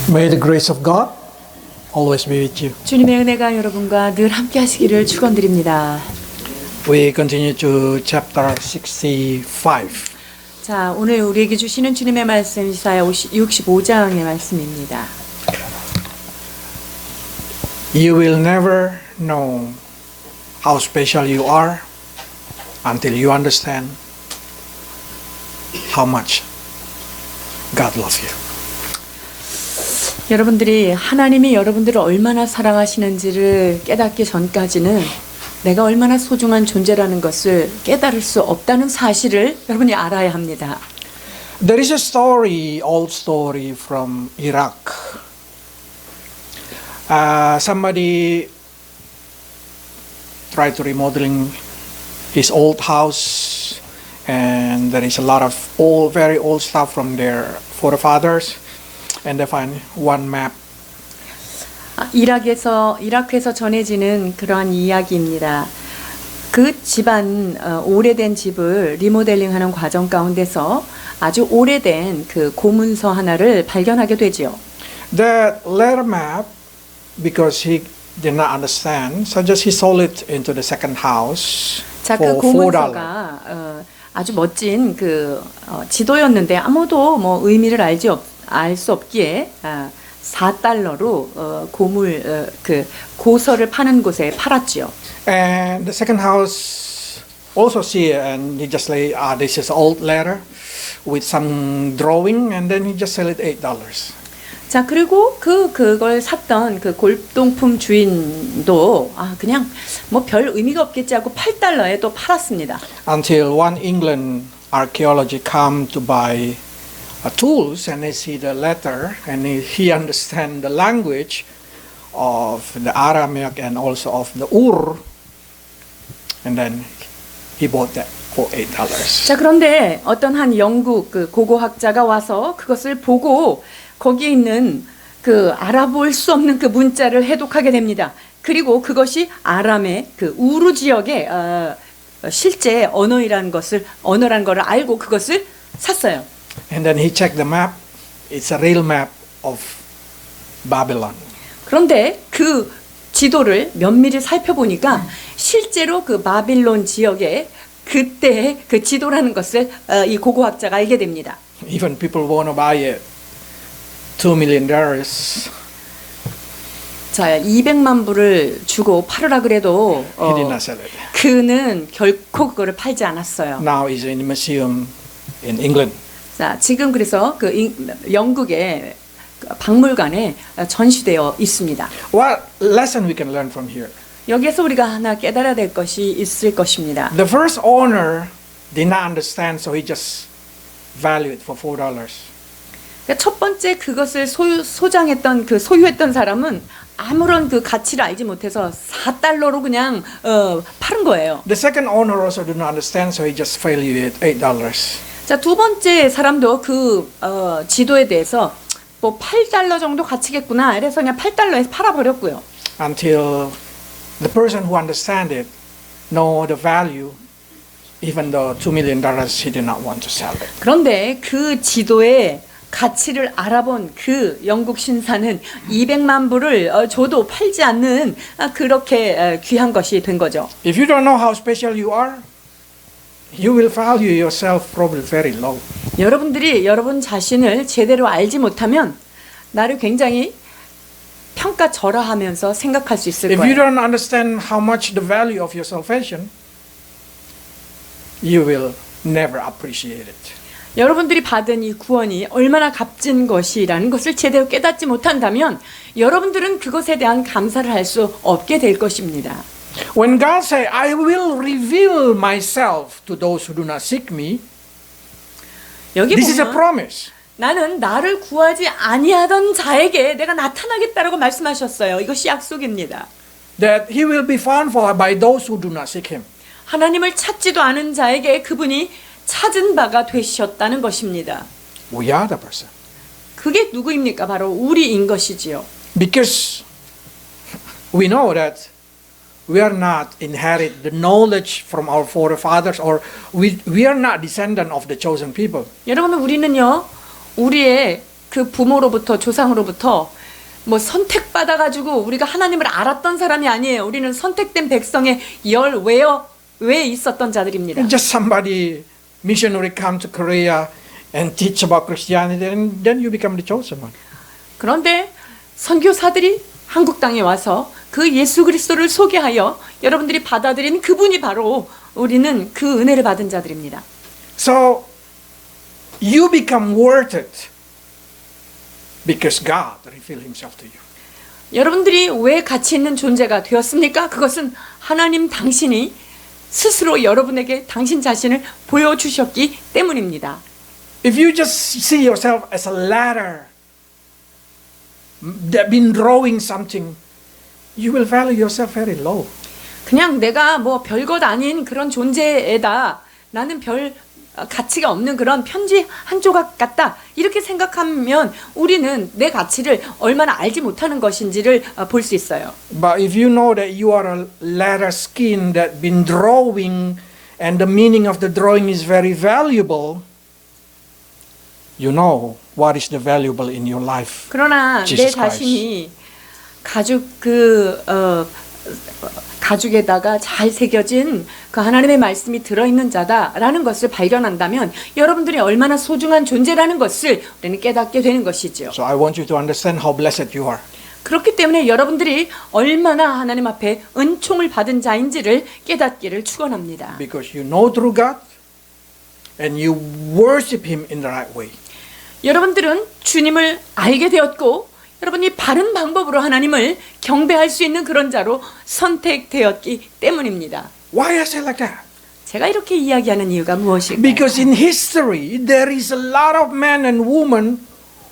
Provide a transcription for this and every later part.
May the grace of God always be with you. 주님의 은혜가 여러분과 늘 함께 하시기를 축원드립니다. We continue to chapter 65. 자, 오늘 우리에게 주시는 주님의 말씀 이사야 65장의 말씀입니다. You will never know how special you are until you understand how much God loves you. 여러분들이 하나님이 여러분들을 얼마나 사랑하시는지를 깨닫기 전까지는 내가 얼마나 소중한 존재라는 것을 깨달을 수 없다는 사실을 여러분이 알아야 합니다. There is a story, old story from Iraq. Somebody tried to remodeling his old house, and there is a lot of old, very old stuff from their forefathers, and they find one map. 이라크에서 전해지는 그러한 이야기입니다. 그 집안 오래된 집을 리모델링하는 과정 가운데서 아주 오래된 그 고문서 하나를 발견하게 되지요. That letter map, because he did not understand, so just he sold it into the second house 자, 그 for $4. 고문서가 아주 멋진 그 지도였는데 아무도 뭐 의미를 알 수 없기에 $4로 그 고서를 파는 곳에 팔았지요. And the second house also see it, and he just say, this is old letter with some drawing, and then he just sell it $8. 자, 그리고 그걸 샀던 그 골동품 주인도 그냥 뭐 별 의미가 없겠지 하고 $8에 또 팔았습니다. Until one England archaeology come to buy tools, and they see the letter, and he understand the language of the Aramaic and also of the Ur, and then he bought that for $8. 자, 그런데 어떤 한 영국 그 고고학자가 와서 그것을 보고 거기에 있는 그 알아볼 수 없는 그 문자를 해독하게 됩니다. 그리고 그것이 아람의 그 우르 지역의 실제 언어라는 거를 알고 그것을 샀어요. And then he checked the map. It's a real map of Babylon. 그런데 그 지도를 면밀히 살펴보니까 실제로 그 바빌론 지역의 그때의 그 지도라는 것을 이 고고학자가 알게 됩니다. Even people want to buy it. $2 million. 자, 200만 불을 주고 팔으라 그래도 He did not sell it. 그는 결코 그거를 팔지 않았어요. Now it's in a museum in England. 자, 지금 그래서 그 영국의 박물관에 전시되어 있습니다. What lesson we can learn from here? 여기에서 우리가 하나 깨달아야 될 것이 있을 것입니다. The first owner did not understand, so he just valued it for $4. 그러니까 첫 번째 그것을 소유했던 사람은 아무런 그 가치를 알지 못해서 $4로 그냥 파는 거예요. The second owner also did not understand, so he just valued it $8. 자, 두 번째 사람도 그 지도에 대해서 뭐 $8 정도 가치겠구나. 이래서 그냥 $8에서 팔아버렸고요. Until the person who understand it know the value, even though $2 million he did not want to sell it. 그런데 그 지도의 가치를 알아본 그 영국 신사는 200만 불을 줘도 팔지 않는 그렇게 귀한 것이 된 거죠. If you don't know how special you are, you will value yourself probably very low. 여러분들이 여러분 자신을 제대로 알지 못하면 나를 굉장히 평가절하하면서 생각할 수 있을 If you 거예요. don't understand how much the value of your salvation, you will never appreciate it. 여러분들이 받은 이 구원이 얼마나 값진 것이라는 것을 제대로 깨닫지 못한다면 여러분들은 그것에 대한 감사를 할 수 없게 될 것입니다. When God say, I will reveal myself to those who do not seek me, 여기 this is a 보면 promise. 나는 나를 구하지 아니하던 자에게 내가 나타나겠다라고 말씀하셨어요. 이것이 약속입니다. That he will be found for by those who do not seek him. 하나님을 찾지도 않은 자에게 그분이 찾은 바가 되셨다는 것입니다. We are the person. 그게 누구입니까? 바로 우리인 것이지요. Because we know that we are not inherit the knowledge from our forefathers, or we are not descendant of the chosen people. 여러분, 우리는요, 우리의 그 부모로부터 조상으로부터 뭐 선택받아가지고 우리가 하나님을 알았던 사람이 아니에요. 우리는 선택된 백성의 외에 있었던 자들입니다. Just somebody missionary come to Korea and teach about Christianity, and then you become the chosen one. 그런데 선교사들이 한국 땅에 와서 그 예수 그리스도를 소개하여 여러분들이 받아들인 그분이 바로 우리는 그 은혜를 받은 자들입니다. So you become worth it because God revealed Himself to you. 여러분들이 왜 가치 있는 존재가 되었습니까? 그것은 하나님 당신이 스스로 여러분에게 당신 자신을 보여주셨기 때문입니다. If you just see yourself as a ladder that been drawing something, you will value yourself very low. 그냥 내가 뭐 별것 아닌 그런 존재에다 나는 별 가치가 없는 그런 편지 한 조각 같다 이렇게 생각하면 우리는 내 가치를 얼마나 알지 못하는 것인지를 볼 수 있어요. But if you know that you are a ladder skin that been drawing and the meaning of the drawing is very valuable, you know what is the valuable in your life. 그러나 내 Jesus 자신이 가죽에다가 잘 새겨진 그 하나님의 말씀이 들어있는 자다라는 것을 발견한다면 여러분들이 얼마나 소중한 존재라는 것을 우리는 깨닫게 되는 것이죠. So I want you to understand how blessed you are. 그렇기 때문에 여러분들이 얼마나 하나님 앞에 은총을 받은 자인지를 깨닫기를 축원합니다. Because you know through God and you worship Him in the right way. 여러분들은 주님을 알게 되었고 여러분이 바른 방법으로 하나님을 경배할 수 있는 그런 자로 선택되었기 때문입니다. Why I say like that? 제가 이렇게 이야기하는 이유가 무엇일까요? Because in history there is a lot of men and women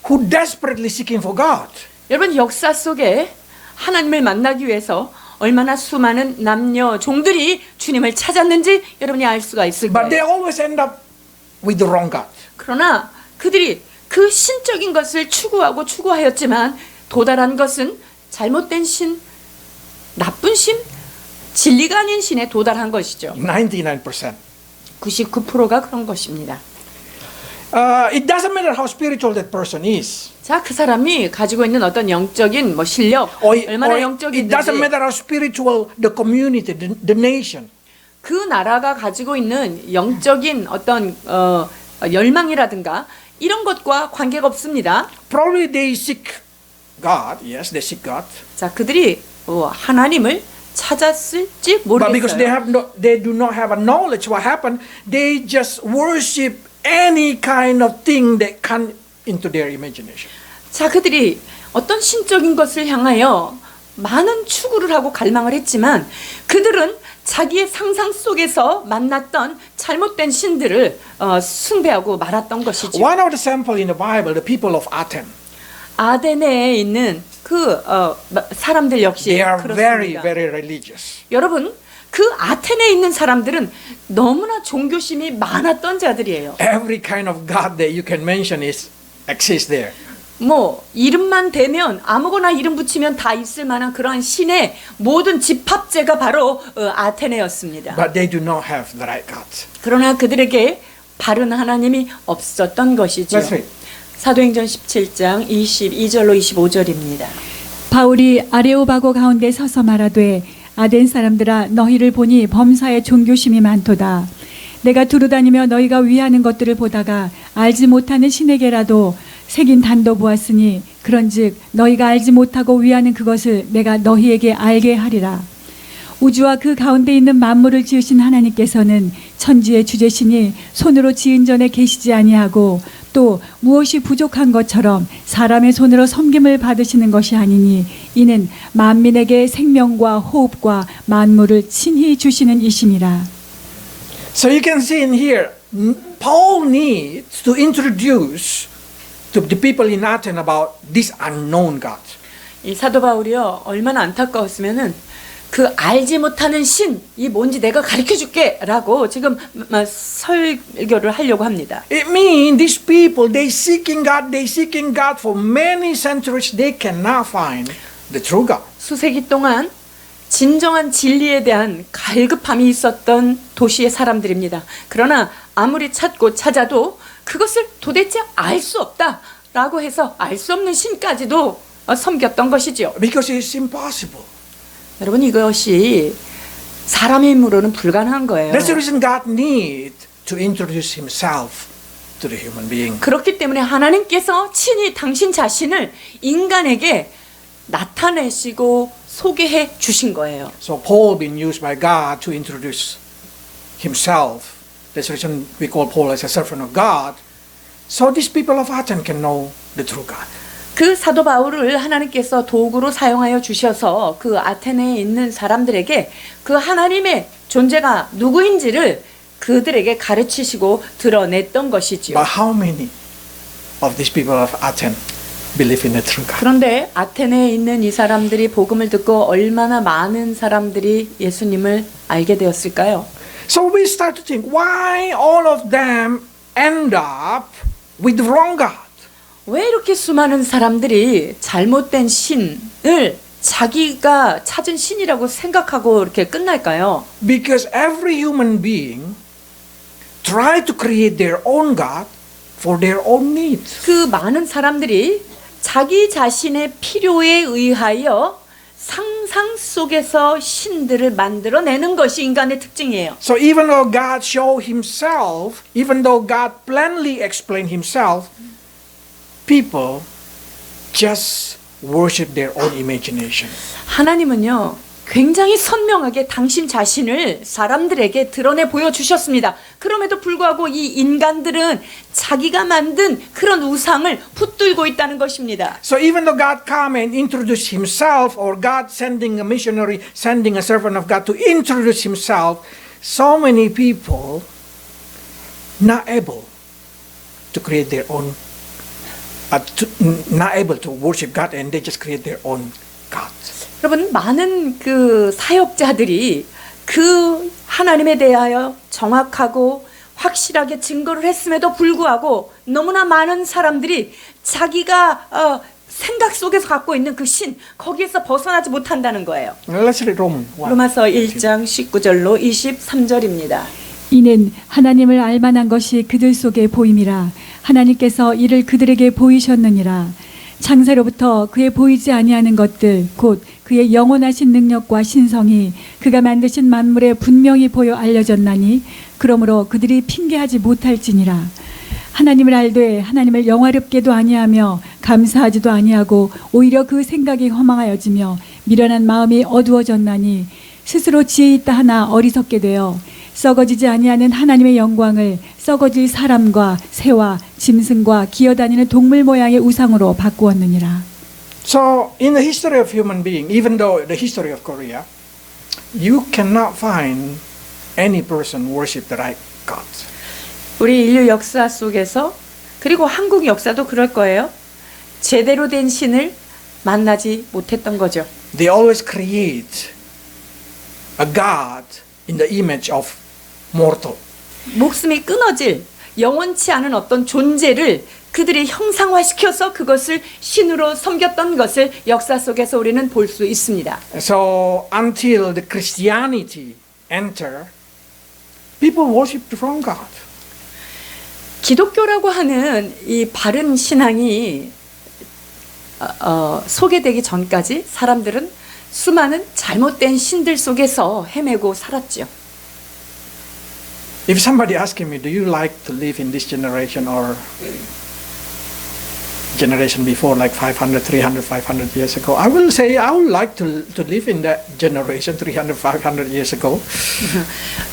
who desperately seeking for God. 여러분 역사 속에 하나님을 만나기 위해서 얼마나 수많은 남녀 종들이 주님을 찾았는지 여러분이 알 수가 있을 But they 거예요. always end up with the wrong God. 그러나 그들이 그 신적인 것을 추구하였지만 도달한 것은 잘못된 신, 나쁜 신, 진리가 아닌 신에 도달한 것이죠. 99%. 99%가 그런 것입니다. It doesn't matter how spiritual that person is. 자, 그 사람이 가지고 있는 어떤 영적인 실력, 얼마나 It 영적인지, doesn't matter how spiritual the community, the nation. 그 나라가 가지고 있는 영적인 어떤 열망이라든가 이런 것과 관계가 없습니다. Probably they seek God. Yes, they seek God. 자, 그들이 하나님을 찾았을지 But because 모르겠어요. they do not have a knowledge what happened, they just worship any kind of thing that come into their imagination. 자, 그들이 어떤 신적인 것을 향하여 많은 추구를 하고 갈망을 했지만 그들은 자기의 상상 속에서 만났던 잘못된 신들을 숭배하고 말았던 것이죠. One of the sample in the Bible, the people of Athens, 아데네에 있는 그 사람들 역시 they are very, 그렇습니다. very religious. 여러분, 그 아테네에 있는 사람들은 너무나 종교심이 많았던 자들이에요. Every kind of God that you can mention exists there. 뭐 이름만 대면 아무거나 이름 붙이면 다 있을 만한 그런 신의 모든 집합제가 바로 아테네였습니다. But they do not have the right God. 그러나 그들에게 바른 하나님이 없었던 것이죠. Let's read. 사도행전 17장 22절로 25절입니다. 바울이 아레오바고 가운데 서서 말하되 아덴 사람들아 너희를 보니 범사에 종교심이 많도다. 내가 두루다니며 너희가 위하는 것들을 보다가 알지 못하는 신에게라도 새긴 단도 보았으니 그런즉 너희가 알지 못하고 위하는 그것을 내가 너희에게 알게 하리라. 우주와 그 가운데 있는 만물을 지으신 하나님께서는 천지의 주제시니 손으로 지은 전에 계시지 아니하고 또 무엇이 부족한 것처럼 사람의 손으로 섬김을 받으시는 것이 아니니 이는 만민에게 생명과 호흡과 만물을 친히 주시는 이심이라. So you can see in here, Paul needs to introduce to the people in Athens about this unknown God. 이 사도 바울이요 얼마나 안타까웠으면은 그 알지 못하는 신이 뭔지 내가 가르쳐 줄게라고 지금 설교를 하려고 합니다. It means these people, they seeking God for many centuries. They cannot find the true God. 수세기 동안 진정한 진리에 대한 갈급함이 있었던 도시의 사람들입니다. 그러나 아무리 찾고 찾아도 그것을 도대체 알 수 없다. 라고 해서 알 수 없는 신까지도 섬겼던 것이죠. Because it's impossible. 여러분 이것이 사람의 힘으로는 불가능한 거예요. That's the reason God needs to introduce Himself to the human being. 그렇기 때문에 하나님께서 친히 당신 자신을 인간에게 나타내시고 소개해 주신 거예요. So Paul being used by God to introduce himself. That's the reason we call Paul as a servant of God. So these people of Athens can know the true God. 그 사도 바울을 하나님께서 도구로 사용하여 주셔서 그 아테네에 있는 사람들에게 그 하나님의 존재가 누구인지를 그들에게 가르치시고 드러냈던 것이지요. But how many of these people of Athens believe in the true God? 그런데 아테네에 있는 이 사람들이 복음을 듣고 얼마나 많은 사람들이 예수님을 알게 되었을까요? So we start to think, why all of them end up with the wrong God? 왜 이렇게 수많은 사람들이 잘못된 신을 자기가 찾은 신이라고 생각하고 이렇게 끝날까요? Because every human being try to create their own God for their own needs. 그 많은 사람들이 자기 자신의 필요에 의하여 상상 속에서 신들을 만들어내는 것이 인간의 특징이에요. So even though God showed Himself, even though God plainly explained Himself, people just worship their own imagination. 하나님은요, 굉장히 선명하게 당신 자신을 사람들에게 드러내 보여주셨습니다. 그럼에도 불구하고 이 인간들은 자기가 만든 그런 우상을 붙들고 있다는 것입니다. So even though God come and introduce Himself, or God sending a missionary, sending a servant of God to introduce Himself, so many people not able to create their own, not able to worship God, and they just create their own gods. 여러분, 많은 그 사역자들이 그 하나님에 대하여 정확하고 확실하게 증거를 했음에도 불구하고 너무나 많은 사람들이 자기가 생각 속에서 갖고 있는 그 신, 거기에서 벗어나지 못한다는 거예요. Let's read Romans 1. 로마서 1장 19절로 23절입니다. 이는 하나님을 알만한 것이 그들 속에 보임이라. 하나님께서 이를 그들에게 보이셨느니라. 창세로부터 그의 보이지 아니하는 것들 곧 그의 영원하신 능력과 신성이 그가 만드신 만물에 분명히 보여 알려졌나니 그러므로 그들이 핑계하지 못할지니라. 하나님을 알되 하나님을 영화롭게도 아니하며 감사하지도 아니하고 오히려 그 생각이 허망하여지며 미련한 마음이 어두워졌나니 스스로 지혜 있다 하나 어리석게 되어 썩어지지 아니하는 하나님의 영광을 썩어질 사람과 새와 짐승과 기어다니는 동물 모양의 우상으로 바꾸었느니라. So in the history of human being, even though the history of Korea, you cannot find any person worship the right God. 우리 인류 역사 속에서 그리고 한국 역사도 그럴 거예요. 제대로 된 신을 만나지 못했던 거죠. They always create a God in the image of mortal. 목숨이 끊어질 영원치 않은 어떤 존재를 그들이 형상화시켜서 그것을 신으로 섬겼던 것을 역사 속에서 우리는 볼 수 있습니다. So until the Christianity enter, people worship the wrong God. 기독교라고 하는 이 바른 신앙이 소개되기 전까지 사람들은 수많은 잘못된 신들 속에서 헤매고 살았죠. If somebody asking me, do you like to live in this generation or generation before, like 500, 300, 500 years ago, I will say I would like to live in that generation 300, 500 years ago.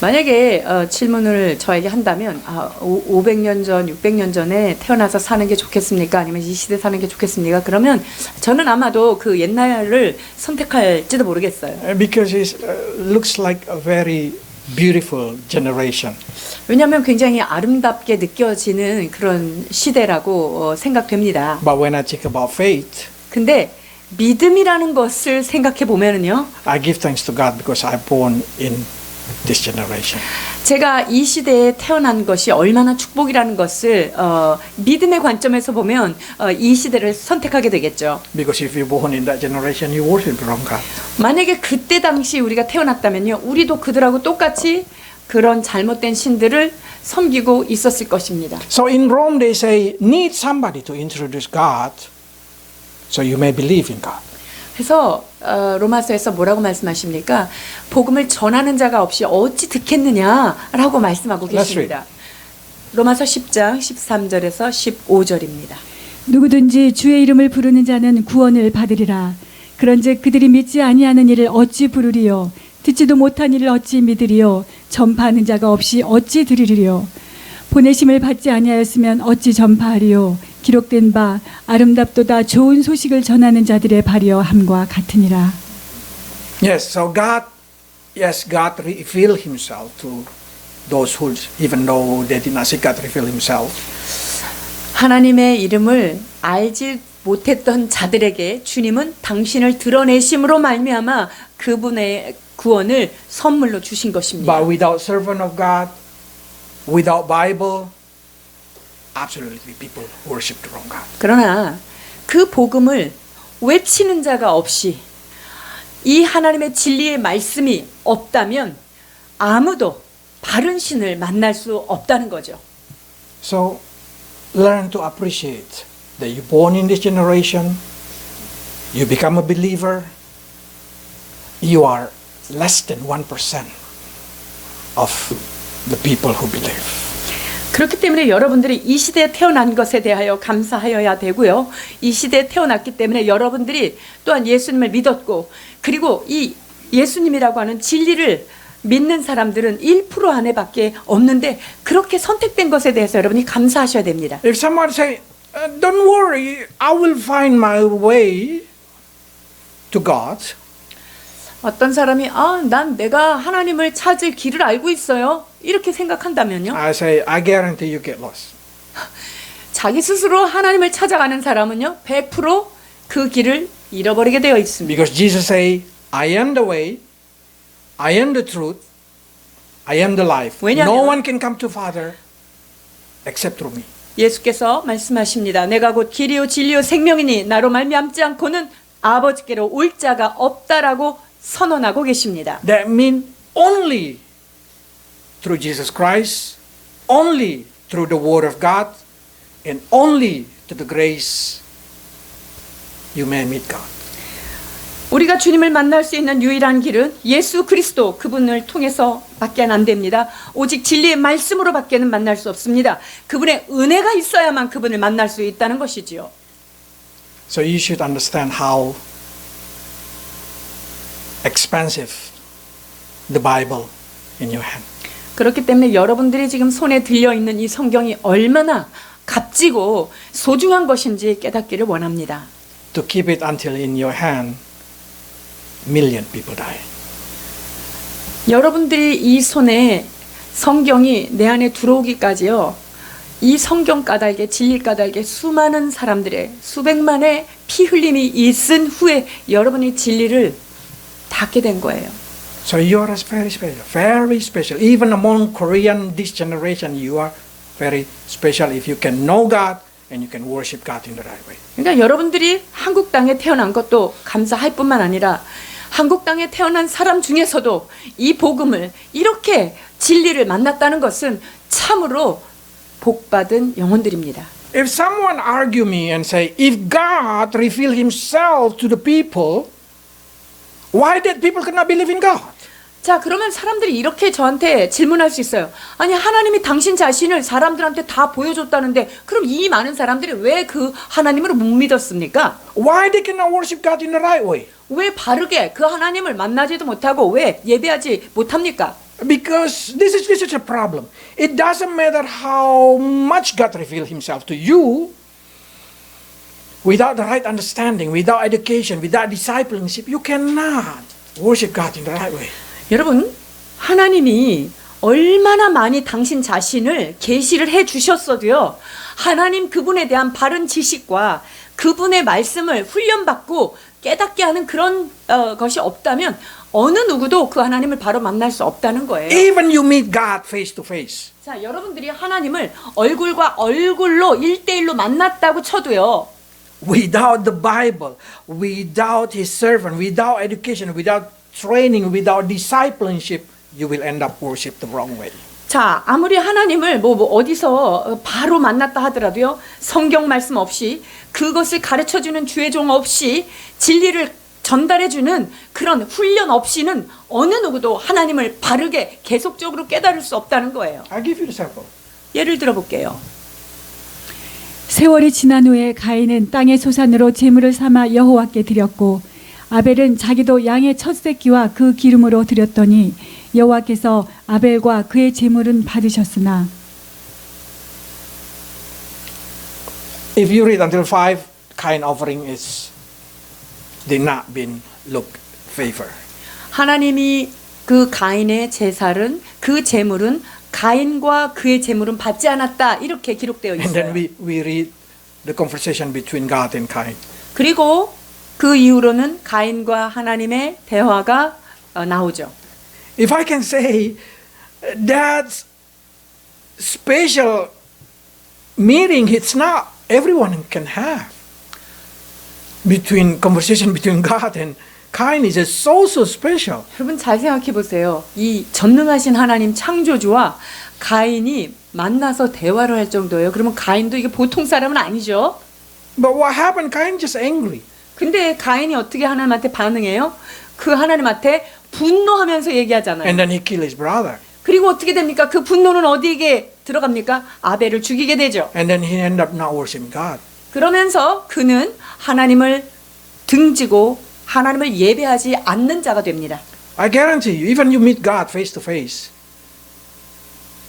만약에 질문을 저에게 한다면 500년 전, 600년 전에 태어나서 사는 게 좋겠습니까? 아니면 이 시대 사는 게 좋겠습니까? 그러면 저는 아마도 그 옛날을 선택할지도 모르겠어요. Because it looks like a very beautiful generation. 왜냐하면 굉장히 아름답게 느껴지는 그런 시대라고 생각됩니다. But when I think about faith, 근데 믿음이라는 것을 생각해 보면은요, I give thanks to God because I'm born in this generation. 제가 이 시대에 태어난 것이 얼마나 축복이라는 것을 믿음의 관점에서 보면 이 시대를 선택하게 되겠죠. Because if you're born in that generation, you worship the wrong God. 만약에 그때 당시 우리가 태어났다면요, 우리도 그들하고 똑같이 그런 잘못된 신들을 섬기고 있었을 것입니다. So in Rome they say, need somebody to introduce God so you may believe in God. 그래서 로마서에서 뭐라고 말씀하십니까? 복음을 전하는 자가 없이 어찌 듣겠느냐라고 말씀하고 계십니다. 로마서 10장 13절에서 15절입니다. 누구든지 주의 이름을 부르는 자는 구원을 받으리라. 그런즉 그들이 믿지 아니하는 일을 어찌 부르리요? 듣지도 못한 일을 어찌 믿으리요? 전파하는 자가 없이 어찌 들으리요? 보내심을 받지 아니하였으면 어찌 전파하리요? 기록된 바 아름답도다 좋은 소식을 전하는 자들의 발이여 함과 같으니라. Yes, so God revealed himself to those who, even though they did not see God reveal himself. 하나님의 이름을 알지 못했던 자들에게 주님은 당신을 드러내심으로 말미암아 그분의 구원을 선물로 주신 것입니다. But without servant of God, without Bible, absolutely people worship the wrong God. 그러나 그 복음을 외치는 자가 없이 이 하나님의 진리의 말씀이 없다면 아무도 바른 신을 만날 수 없다는 거죠. So learn to appreciate that you're born in this generation, you become a believer, you are less than 1% of the people who believe. 그렇기 때문에 여러분들이 이 시대에 태어난 것에 대하여 감사하여야 되고요. 이 시대에 태어났기 때문에 여러분들이 또한 예수님을 믿었고 그리고 이 예수님이라고 하는 진리를 믿는 사람들은 1% 안에밖에 없는데 그렇게 선택된 것에 대해서 여러분이 감사하셔야 됩니다. If someone say, don't worry, I will find my way to God. 어떤 사람이 난 내가 하나님을 찾을 길을 알고 있어요. 이렇게 생각한다면요. I say, I guarantee you get lost. 자기 스스로 하나님을 찾아가는 사람은요. 100% 그 길을 잃어버리게 되어 있습니다. Because Jesus say, I am the way, I am the truth, I am the life. 왜냐하면- No one can come to Father except through me. 예수께서 말씀하십니다. 내가 곧 길이요 진리요 생명이니 나로 말미암지 않고는 아버지께로 올 자가 없다라고 선언하고 계십니다. That means only through Jesus Christ, only through the Word of God, and only to the grace you may meet God. 우리가 주님을 만날 수 있는 유일한 길은 예수 그리스도 그분을 통해서밖에 안 됩니다. 오직 진리의 말씀으로 밖에는 만날 수 없습니다. 그분의 은혜가 있어야만 그분을 만날 수 있다는 것이지요. So you should understand how expensive the Bible in your hand. 그렇기 때문에 여러분들이 지금 손에 들려 있는 이 성경이 얼마나 값지고 소중한 것인지 깨닫기를 원합니다. To keep it until in your hand, million people die. 여러분들이 이 손에 성경이 내 안에 들어오기까지요. 이 성경 까닭에 진리 까닭에 수많은 사람들의 수백만의 피 흘림이 있은 후에 여러분이 진리를 닫게 된 거예요. So you are very special, very special. Even among Korean this generation, you are very special if you can know God and you can worship God in the right way. 그러니까 여러분들이 한국 땅에 태어난 것도 감사할 뿐만 아니라 한국 땅에 태어난 사람 중에서도 이 복음을 이렇게 진리를 만났다는 것은 참으로 복받은 영혼들입니다. If someone argue me and say, if God revealed himself to the people, why did people cannot believe in God? 자, 그러면 사람들이 이렇게 저한테 질문할 수 있어요. 아니, 하나님이 당신 자신을 사람들한테 다 보여줬다는데 그럼 이 많은 사람들이 왜 그 하나님을 못 믿었습니까? Why they cannot worship God in the right way? 왜 바르게 그 하나님을 만나지도 못하고 왜 예배하지 못합니까? Because this is a problem. It doesn't matter how much God revealed himself to you, without the right understanding, without education, without discipleship, you cannot worship God in the right way. 여러분, 하나님이 얼마나 많이 당신 자신을 계시를 해 주셨어도요. 하나님 그분에 대한 바른 지식과 그분의 말씀을 훈련받고 깨닫게 하는 그런 것이 없다면 어느 누구도 그 하나님을 바로 만날 수 없다는 거예요. Even you meet God face to face. 자, 여러분들이 하나님을 얼굴과 얼굴로 1대1로 만났다고 쳐도요. Without the Bible, without his servant, without education, without training, without discipleship, you will end up worship the wrong way. 자, 아무리 하나님을 뭐 어디서 바로 만났다 하더라도요, 성경 말씀 없이 그것을 가르쳐주는 주의 종 없이 진리를 전달해주는 그런 훈련 없이는 어느 누구도 하나님을 바르게 계속적으로 깨달을 수 없다는 거예요. I'll give you the sample. 예를 들어볼게요. 세월이 지난 후에 가인은 땅의 소산으로 제물을 삼아 여호와께 드렸고 아벨은 자기도 양의 첫 새끼와 그 기름으로 드렸더니 여호와께서 아벨과 그의 제물은 받으셨으나 If you read until 5, Cain offering did not been look favor. 하나님이 그 가인의 제사는 그 제물은 가인과 그의 제물은 받지 않았다 이렇게 기록되어 And then 있어요. we read the conversation between God and Cain. 그리고 그 이후로는 가인과 하나님의 대화가 나오죠. If I can say that special meeting, it's not everyone can have. Conversation between God and Cain is so special. 여러분 잘 생각해 보세요. 이 전능하신 하나님 창조주와 가인이 만나서 대화를 할 정도예요. 그러면 가인도 이게 보통 사람은 아니죠. But what happened? Cain just angry. 근데 가인이 어떻게 하나님한테 반응해요? 그 하나님한테 분노하면서 얘기하잖아요. And then he killed his brother. 그리고 어떻게 됩니까? 그 분노는 어디에 들어갑니까? 아벨을 죽이게 되죠. And then he ended up not worshiping God. 그러면서 그는 하나님을 등지고 하나님을 예배하지 않는 자가 됩니다. I guarantee you, even you meet God face to face,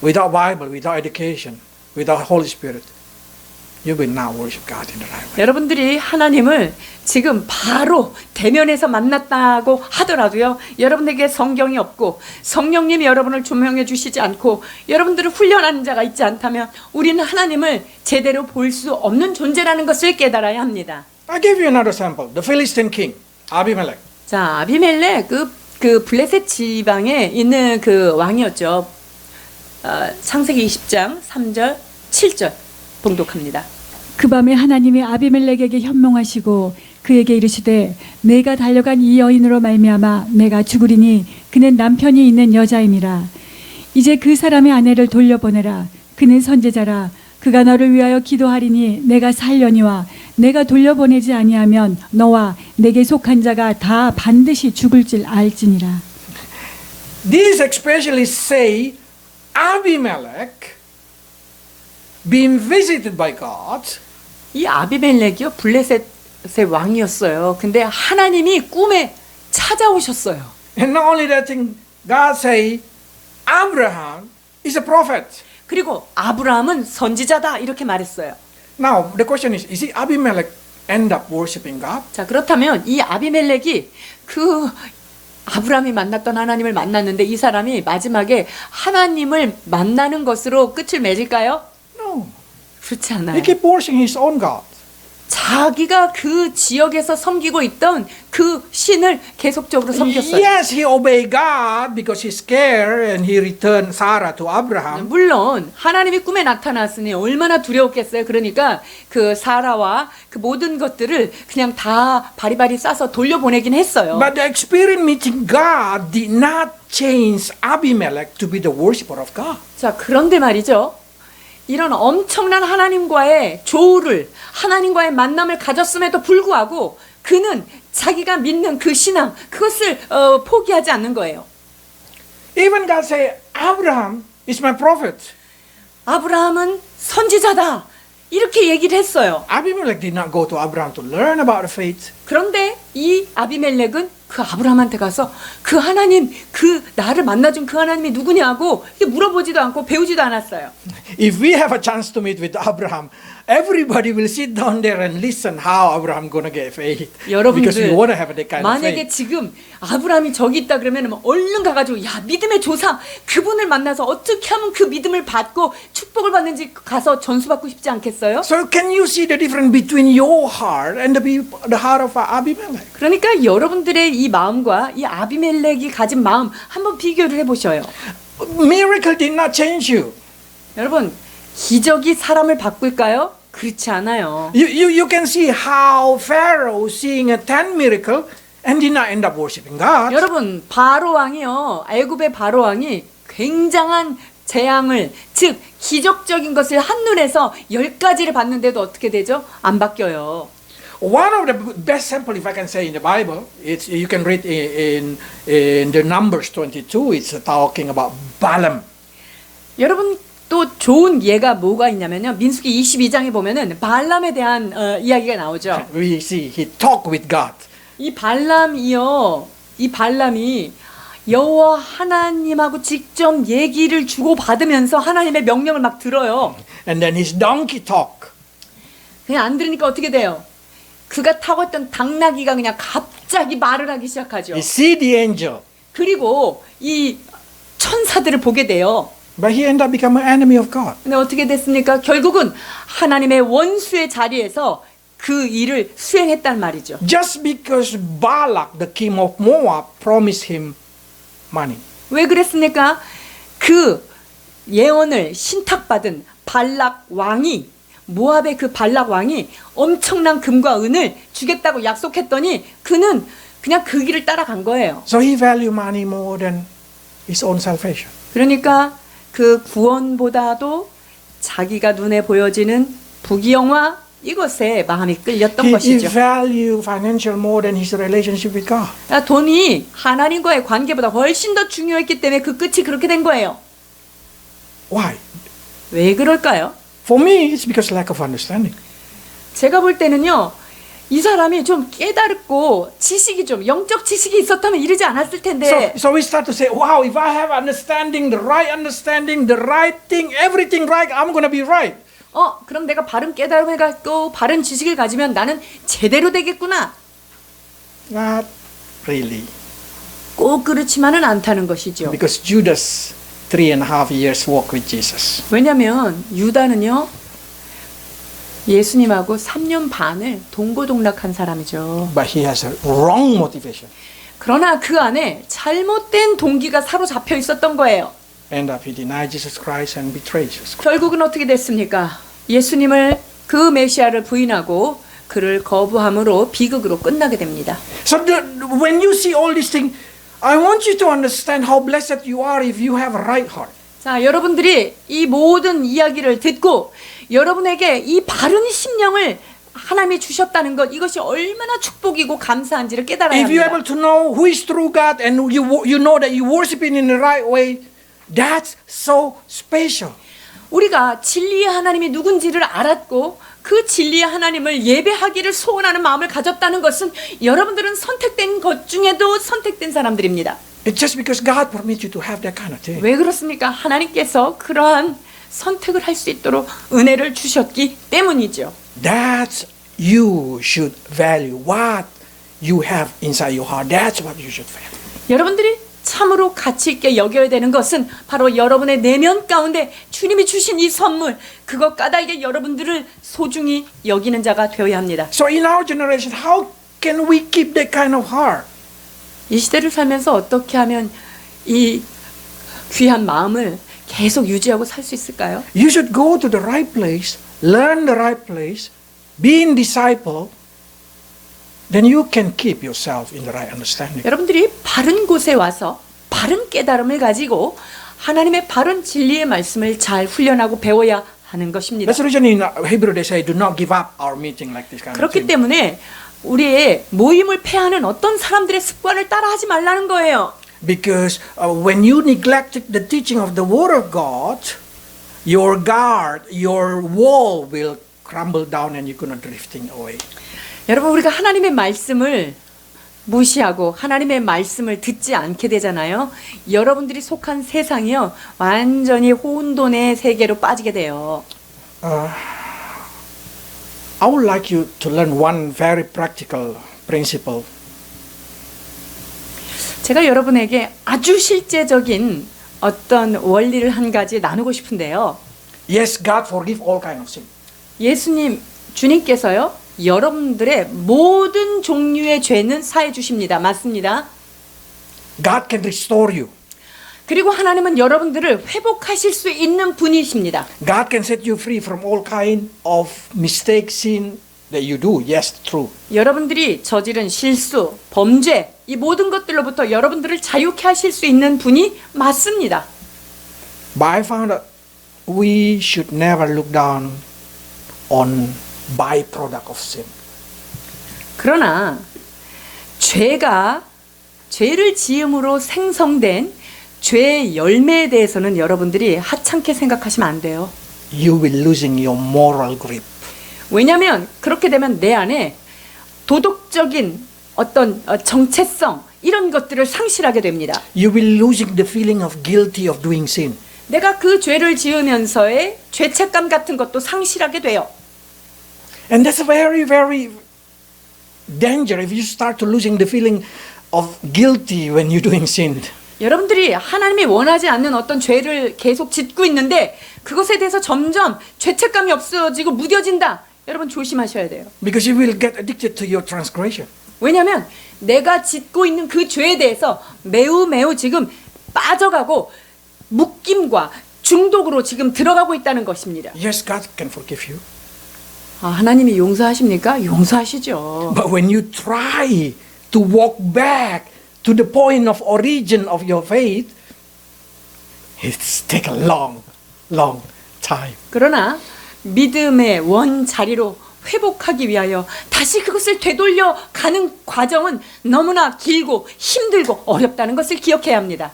without Bible, without education, without Holy Spirit, you will not worship God in the right way. 여러분들이 하나님을 지금 바로 대면에서 만났다고 하더라도요, 여러분에게 성경이 없고 성령님이 여러분을 조명해 주시지 않고 여러분들을 훈련하는 자가 있지 않다면 우리는 하나님을 제대로 볼 수 없는 존재라는 것을 깨달아야 합니다. I'll give you another sample. The Philistine king, Abimelech. 자, 아비멜렉 그 블레셋 지방에 있는 그 왕이었죠. 창세기 20장 3절 7절 봉독합니다. 그 밤에 하나님이 아비멜렉에게 현몽하시고 그에게 이르시되 내가 달려간 이 여인으로 말미암아 내가 죽으리니 그는 남편이 있는 여자임이라. 이제 그 사람의 아내를 돌려보내라. 그는 선지자라. 그가 너를 위하여 기도하리니 내가 살려니와 내가 돌려보내지 아니하면 너와 내게 속한 자가 다 반드시 죽을 줄 알지니라. These especially say Abimelech being visited by God. 이 아비멜렉이요 블레셋의 왕이었어요. 근데 하나님이 꿈에 찾아오셨어요. And not only that thing, God say Abraham is a prophet. 그리고 아브라함은 선지자다 이렇게 말했어요. Now the question is he Abimelech end up worshiping God? 자, 그렇다면 이 아비멜렉이 그 아브라함이 만났던 하나님을 만났는데 이 사람이 마지막에 하나님을 만나는 것으로 끝을 맺을까요? No. 그렇지 He 않아요. keep worshiping his own God. 자기가 그 지역에서 섬기고 있던 그 신을 계속적으로 섬겼어요. Yes, he obeyed God because he's scared and he returned Sarah to Abraham. 물론 하나님이 꿈에 나타났으니 얼마나 두려웠겠어요. 그러니까 그 사라와 그 모든 것들을 그냥 다 바리바리 싸서 돌려보내긴 했어요. But the experience meeting God did not change Abimelech to be the worshiper of God. 자, 그런데 말이죠. 이런 엄청난 하나님과의 조우를 하나님과의 만남을 가졌음에도 불구하고 그는 자기가 믿는 그 신앙 그것을 포기하지 않는 거예요. Even God say, Abraham is my prophet. 아브라함은 선지자다 이렇게 얘기를 했어요. Abimelech did not go to Abraham to learn about the faith. 그런데 이 아비멜렉은 그 아브라함한테 가서 그 하나님, 그 나를 만나준 그 하나님이 누구냐고 물어보지도 않고 배우지도 않았어요. If we have a chance to meet with Abraham, everybody will sit down there and listen how Abraham gonna get faith. Because we 여러분들 want to have that kind of 만약에 faith. 지금 아브라함이 저기 있다 그러면 얼른 가가지고 야 믿음의 조상 그분을 만나서 어떻게 하면 그 믿음을 받고 축복을 받는지 가서 전수받고 싶지 않겠어요? So can you see the difference between your heart and the heart of Abimelech? 그러니까 여러분들의 이 마음과 이 아비멜렉이 가진 마음 한번 비교를 해보셔요. Miracle did not change you. 여러분 기적이 사람을 바꿀까요? 그렇지 않아요. You can see how Pharaoh seeing a 10 miracle and did not end up worshiping God. 여러분, 바로 왕이요. 애굽의 바로 왕이 굉장한 재앙을, 즉 기적적인 것을 한눈에서 10가지를 봤는데도 어떻게 되죠? 안 바뀌어요. One of the best sample, if I can say, in the Bible, it's you can read in the Numbers 22. It's talking about Balaam. 여러분 또 좋은 예가 뭐가 있냐면요. 민수기 22장에 보면은 발람에 대한 이야기가 나오죠. We see he talked with God. 이 발람이요. 이 발람이 여호와 하나님하고 직접 얘기를 주고 받으면서 하나님의 명령을 막 들어요. And then his donkey talk. 그냥 안 들으니까 어떻게 돼요? 그가 타고 있던 당나귀가 그냥 갑자기 말을 하기 시작하죠. He see the angel. 그리고 이 천사들을 보게 돼요. But he ended up becoming an enemy of God. 근데 어떻게 됐습니까? 결국은 하나님의 원수의 자리에서 그 일을 수행했단 말이죠. Just because Balak, the king of Moab, promised him money. 왜 그랬습니까? 그 예언을 신탁받은 발락 왕이, 모압의 그 발락 왕이 엄청난 금과 은을 주겠다고 약속했더니 그는 그냥 그 길을 따라간 거예요. So he valued money more than his own salvation. 그러니까 그 구원보다도 자기가 눈에 보여지는 부귀영화 이것에 마음이 끌렸던 He 것이죠. valued financial more than his relationship with God. 돈이 하나님과의 관계보다 훨씬 더 중요했기 때문에 그 끝이 그렇게 된 거예요. Why? 왜 그럴까요? For me, it's because lack of understanding. 제가 볼 때는요, 이 사람이 좀 깨달고 지식이 좀 영적 지식이 있었다면 이러지 않았을 텐데. So we start to say, wow, if I have understanding, the right thing, everything right, I'm going to be right. 그럼 내가 바른 깨달음을 갖고 바른 지식을 가지면 나는 제대로 되겠구나. Not really. 꼭 그렇지만은 않다는 것이죠. Because Judas, 3.5 years walk with Jesus. 왜냐하면 유다는요, 예수님하고 3년 반을 동고동락한 사람이죠. But he has a wrong motivation. 그러나 그 안에 잘못된 동기가 사로잡혀 있었던 거예요. End up he denied Jesus Christ and betrayed Jesus Christ. 결국은 어떻게 됐습니까? 예수님을 그 메시아를 부인하고 그를 거부함으로 비극으로 끝나게 됩니다. So when you see all these things, I want you to understand how blessed you are if you have a right heart. 자, 여러분들이 이 모든 이야기를 듣고 여러분에게 이 바른 심령을 하나님이 주셨다는 것, 이것이 얼마나 축복이고 감사한지를 깨달아야 If you're 합니다. able to know who is true God and you know that you worship Him in the right way, that's so special. 우리가 진리의 하나님이 누군지를 알았고 그 진리의 하나님을 예배하기를 소원하는 마음을 가졌다는 것은 여러분들은 선택된 것 중에도 선택된 사람들입니다. It's just because God permits you to have that kind of thing. 왜 그렇습니까? 하나님께서 그러한 선택을 할 수 있도록 은혜를 주셨기 때문이죠. That's you should value what you have inside your heart. That's what you should value. 여러분들이 참으로 가치 있게 여겨야 되는 것은 바로 여러분의 내면 가운데 주님이 주신 이 선물, 그것 까닭에 여러분들을 소중히 여기는 자가 되어야 합니다. So in our generation, how can we keep that kind of heart? 이 시대를 살면서 어떻게 하면 이 귀한 마음을 계속 유지하고 살 수 있을까요? You should go to the right place, learn the right place, being disciple, then you can keep yourself in the right understanding. 여러분들이 바른 곳에 와서 바른 깨달음을 가지고 하나님의 바른 진리의 말씀을 잘 훈련하고 배워야 하는 것입니다. That's the reason in Hebrew they say, do not give up our meeting like this kind of 그렇기 thing. 때문에 우리의 모임을 폐하는 어떤 사람들의 습관을 따라하지 말라는 거예요. Because when you neglected the teaching of the Word of God, your guard, your wall will crumble down and you're going to drifting away. 여러분, 우리가 하나님의 말씀을 무시하고 하나님의 말씀을 듣지 않게 되잖아요. 여러분들이 속한 세상이요, 완전히 혼돈의 세계로 빠지게 돼요. I would like you to learn one very practical principle. 제가 여러분에게 아주 실제적인 어떤 원리를 한 가지 나누고 싶은데요. Yes, God forgive all kind of sin. 예수님, 주님께서요, 여러분들의 모든 종류의 죄는 사해 주십니다. 맞습니다. God can restore you. 그리고 하나님은 여러분들을 회복하실 수 있는 분이십니다. God can set you free from all kind of mistakes, sin that you do, yes, true. 여러분들이 저지른 실수, 범죄, 이 모든 것들로부터 여러분들을 자유케 하실 수 있는 분이 맞습니다. But I found that we should never look down on byproduct of sin. 그러나 죄를 지음으로 생성된 죄의 열매에 대해서는 여러분들이 하찮게 생각하시면 안 돼요. You will losing your moral grip. 왜냐하면 그렇게 되면 내 안에 도덕적인 어떤 정체성 이런 것들을 상실하게 됩니다. You will losing the feeling of guilty of doing sin. 내가 그 죄를 지으면서의 죄책감 같은 것도 상실하게 돼요. And that's very, very dangerous if you start to losing the feeling of guilty when you're doing sin. 여러분들이 하나님이 원하지 않는 어떤 죄를 계속 짓고 있는데 그것에 대해서 점점 죄책감이 없어지고 무뎌진다. 여러분 조심하셔야 돼요. Because you will get addicted to your transgression. 왜냐하면 내가 짓고 있는 그 죄에 대해서 매우 지금 빠져가고 묶임과 중독으로 지금 들어가고 있다는 것입니다. Yes, God can forgive you. 하나님이 용서하십니까? 용서하시죠. But when you try to walk back to the point of origin of your faith, it's take a long time. 그러나 믿음의 원 자리로 회복하기 위하여 다시 그것을 되돌려 가는 과정은 너무나 길고 힘들고 어렵다는 것을 기억해야 합니다.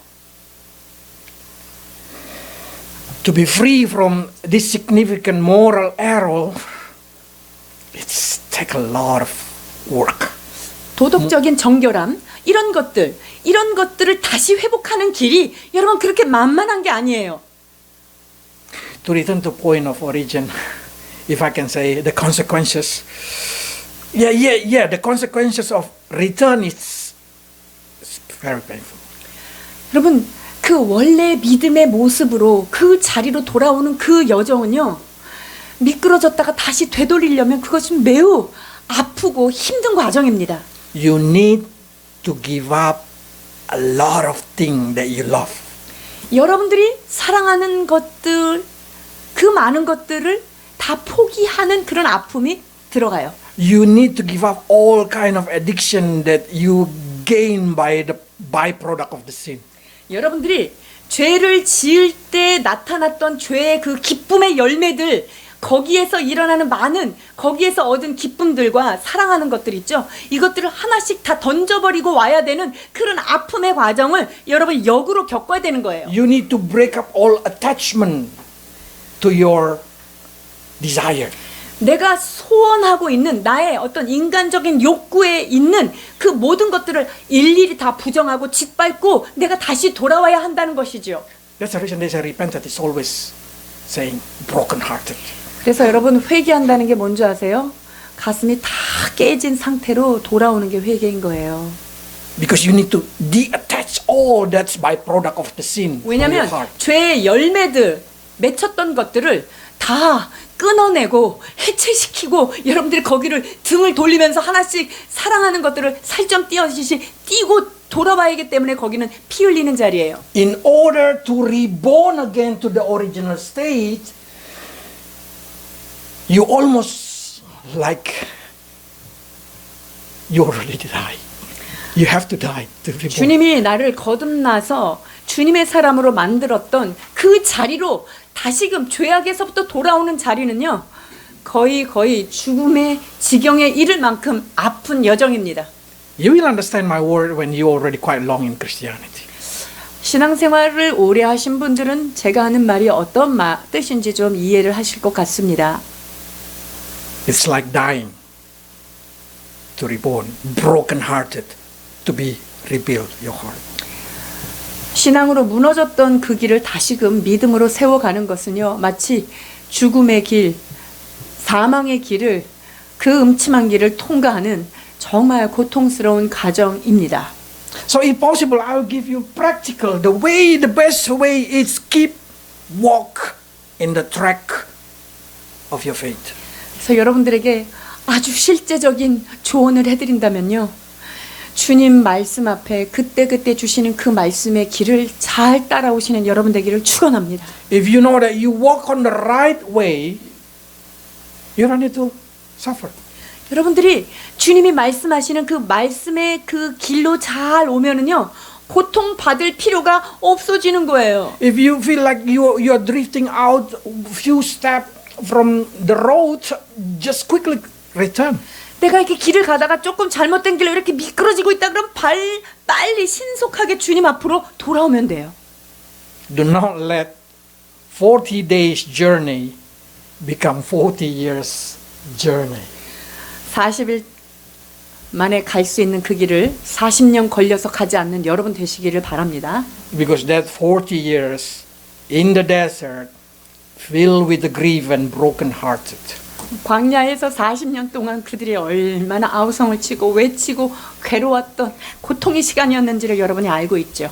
To be free from this significant moral error, it's take a lot of work. 도덕적인 정결함 이런 것들을 다시 회복하는 길이 여러분 그렇게 만만한 게 아니에요. To return to point of origin, if I can say the consequences. The consequences of return is very painful. 여러분 그 원래 믿음의 모습으로 그 자리로 돌아오는 그 여정은요. 미끄러졌다가 다시 되돌리려면 그것은 매우 아프고 힘든 과정입니다. You need to give up a lot of things that you love. 여러분들이 사랑하는 것들, 그 많은 것들을 다 포기하는 그런 아픔이 들어가요. You need to give up all kind of addiction that you gain by the byproduct of the sin. 여러분들이 죄를 지을 때 나타났던 죄의 그 기쁨의 열매들, 거기에서 일어나는 거기에서 얻은 기쁨들과 사랑하는 것들 있죠. 이것들을 하나씩 다 던져버리고 와야 되는 그런 아픔의 과정을 여러분 역으로 겪어야 되는 거예요. You need to break up all attachment to your desire. 내가 소원하고 있는 나의 어떤 인간적인 욕구에 있는 그 모든 것들을 일일이 다 부정하고 짓밟고 내가 다시 돌아와야 한다는 것이죠. That's the reason there's a repentance is always saying broken-hearted. 그래서 여러분 회개한다는 게 뭔지 아세요? 가슴이 다 깨진 상태로 돌아오는 게 회개인 거예요. Because you need to detach all that's byproduct of the sin from your 왜냐하면 heart. 죄의 열매들, 맺혔던 것들을 다 끊어내고 해체시키고 여러분들이 거기를 등을 돌리면서 하나씩 사랑하는 것들을 살점 띄어지시 띄고 돌아봐야기 때문에 거기는 피 흘리는 자리예요. In order to reborn again to the original state, you almost like you already died. You have to die to reborn. 주님이 나를 거듭나서 주님의 사람으로 만들었던 그 자리로 다시금 죄악에서부터 돌아오는 자리는요. 거의 죽음의 지경에 이를 만큼 아픈 여정입니다. You will understand my word when you already quite long in Christianity. 신앙생활을 오래 하신 분들은 제가 하는 말이 어떤 뜻인지 좀 이해를 하실 것 같습니다. It's like dying to reborn, broken-hearted to be rebuilt your heart. 신앙으로 무너졌던 그 길을 다시금 믿음으로 세워가는 것은요. 마치 죽음의 길, 사망의 길을 그 음침한 길을 통과하는 정말 고통스러운 과정입니다. So if possible, I'll give you practical. The best way is keep walk in the track of your faith. 그래서 여러분들에게 아주 실제적인 조언을 해드린다면요. 주님 말씀 앞에 그때그때 주시는 그 말씀의 길을 잘 따라오시는 여러분 되기를 축원합니다. If you know that you walk on the right way, you don't need to suffer. 여러분들이 주님이 말씀하시는 그 말씀의 그 길로 잘 오면은요, 고통 받을 필요가 없어지는 거예요. If you feel like you're drifting out a few steps from the road, just quickly return. 내가 이렇게 길을 가다가 조금 잘못된 길로 이렇게 미끄러지고 있다 그러면 빨리 신속하게 주님 앞으로 돌아오면 돼요. Do not let 40 days journey become 40 years journey. 40일 만에 갈 수 있는 그 길을 40년 걸려서 가지 않는 여러분 되시기를 바랍니다. Because that 40 years in the desert filled with grief and broken hearted. 광야에서 40년 동안 그들이 얼마나 아우성을 치고 외치고 괴로웠던 고통의 시간이었는지를 여러분이 알고 있죠.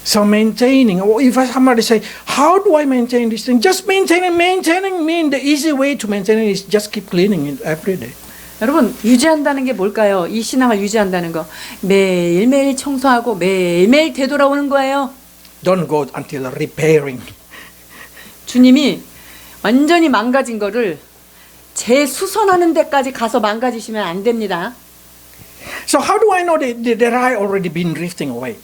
So maintaining, if somebody say, how do I maintain this thing? Just maintaining mean the easy way to maintain it is just keep cleaning it every day. 여러분, 유지한다는 게 뭘까요? 이 신앙을 유지한다는 거. 매일매일 청소하고 매일매일 되돌아오는 거예요. Don't go until repairing. 주님이 완전히 망가진 거를 재수선하는 데까지 가서 망가지시면 안 됩니다. So how do I know that I already been drifting away?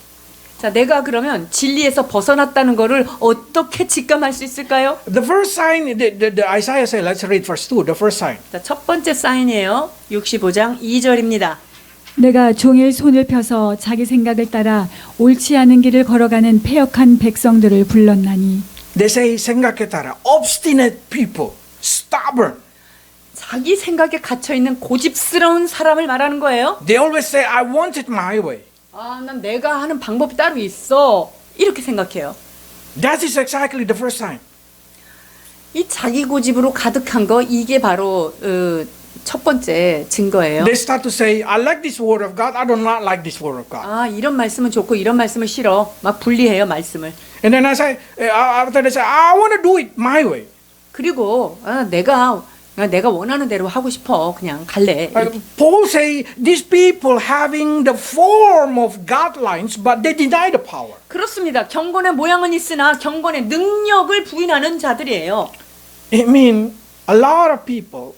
자, 내가 그러면 진리에서 벗어났다는 거를 어떻게 직감할 수 있을까요? The first sign, the Isaiah said, let's read verse 2, the first sign. 자, 첫 번째 사인이에요. 65장 2절입니다. 내가 종일 손을 펴서 자기 생각을 따라 옳지 않은 길을 걸어가는 패역한 백성들을 불렀나니. They say, 생각에 따라, obstinate people, stubborn. 자기 생각에 갇혀 있는 고집스러운 사람을 말하는 거예요. They always say, I want it my way. 아, 난 내가 하는 방법이 따로 있어. 이렇게 생각해요. That is exactly the first sign. 이 자기 고집으로 가득한 거 이게 바로 첫 번째 증거예요. They start to say, I like this word of God, I do not like this word of God. 아, 이런 말씀은 좋고 이런 말씀은 싫어. 막 분리해요, 말씀을. And then after they say, I want to do it my way. 그리고 내가 원하는 대로 하고 싶어. 그냥 갈래. Paul say, these people having the form of guidelines, but they deny the power. 그렇습니다. 경건의 모양은 있으나 경건의 능력을 부인하는 자들이에요. I mean, a lot of people,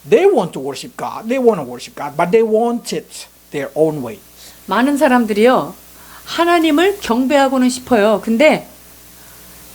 they want to worship God, but they want it their own way. 많은 사람들이요, 하나님을 경배하고는 싶어요. 근데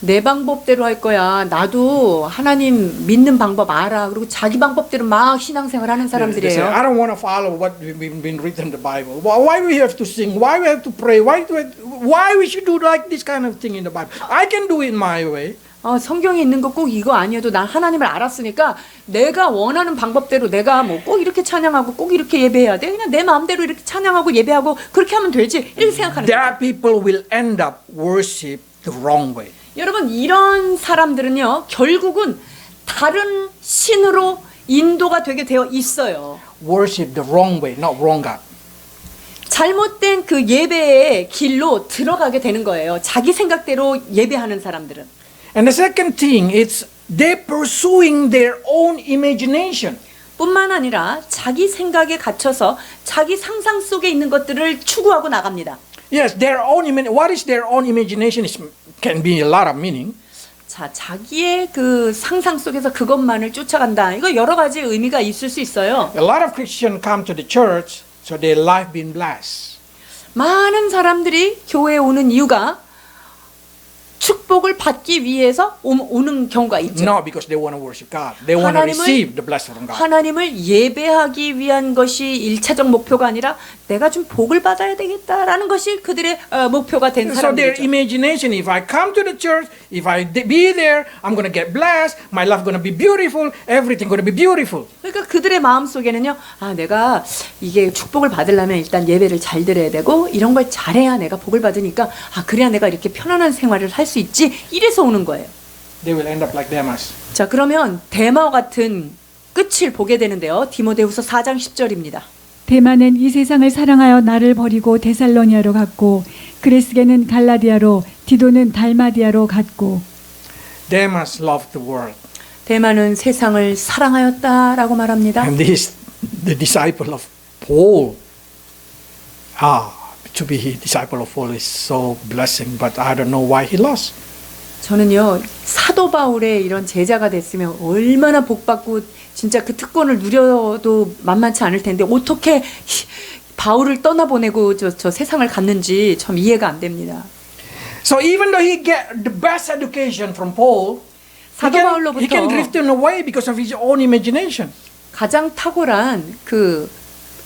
내 방법대로 할 거야. 나도 하나님 믿는 방법 알아. 그리고 자기 방법대로 막 신앙생활 하는 They say, 사람들이에요. I don't want to follow what been written in the Bible. Why we have to sing? Why we have to pray? Why we should do like this kind of thing in the Bible? I can do it my way. 성경에 있는 거 꼭 이거 아니어도 난 하나님을 알았으니까 내가 원하는 방법대로 내가 뭐 꼭 이렇게 찬양하고 꼭 이렇게 예배해야 돼. 그냥 내 마음대로 이렇게 찬양하고 예배하고 그렇게 하면 되지. 이렇게 생각하는 거예요. That people will end up worship the wrong way. 여러분, 이런 사람들은요, 결국은 다른 신으로 인도가 되게 되어 있어요. Worship the wrong way, not wrong God. 잘못된 그 예배의 길로 들어가게 되는 거예요. 자기 생각대로 예배하는 사람들은. And the second thing is they pursuing their own imagination. 뿐만 아니라 자기 생각에 갇혀서 자기 상상 속에 있는 것들을 추구하고 나갑니다. Yes, their own what is their own imagination can be a lot of meaning. 자, 자기의 그 상상 속에서 그것만을 쫓아간다. 이거 여러 가지 의미가 있을 수 있어요. A lot of Christians come to the church, so their life been blessed. 많은 사람들이 교회에 오는 이유가 축복을 받기 위해서 오는 경우가 있죠. No, because they want to worship God. They want to receive the blessing from God. 하나님을 예배하기 위한 것이 1차적 목표가 아니라 내가 좀 복을 받아야 되겠다라는 것이 그들의 목표가 된 So their 사람들이죠. imagination, if I come to the church, if I be there, I'm going to get blessed, my life going to be beautiful, everything going to be beautiful. 그러니까 그들의 마음속에는요. 내가 이게 축복을 받으려면 일단 예배를 잘 드려야 되고 이런 걸 잘해야 내가 복을 받으니까 그래야 내가 이렇게 편안한 생활을 할 수 있지. 이래서 오는 거예요. They will end up like Demas. 자, 그러면 대마와 같은 끝을 보게 되는데요. 디모데후서 4장 10절입니다. 대만은 이 세상을 사랑하여 나를 버리고 데살로니아로 갔고 그레스게는 갈라디아로 디도는 달마디아로 갔고. Demas loved the world. 대만은 세상을 사랑하였다라고 말합니다. And this, the disciple of Paul. To be a disciple of Paul is so blessing, but I don't know why he lost. 저는요 사도 바울의 이런 제자가 됐으면 얼마나 복받고 진짜 그 특권을 누려도 만만치 않을 텐데 어떻게 바울을 떠나보내고 저 세상을 갔는지 참 이해가 안 됩니다. So even though he get the best education from Paul, 사도 바울로부터 he can drift away because of his own imagination. 가장 탁월한 그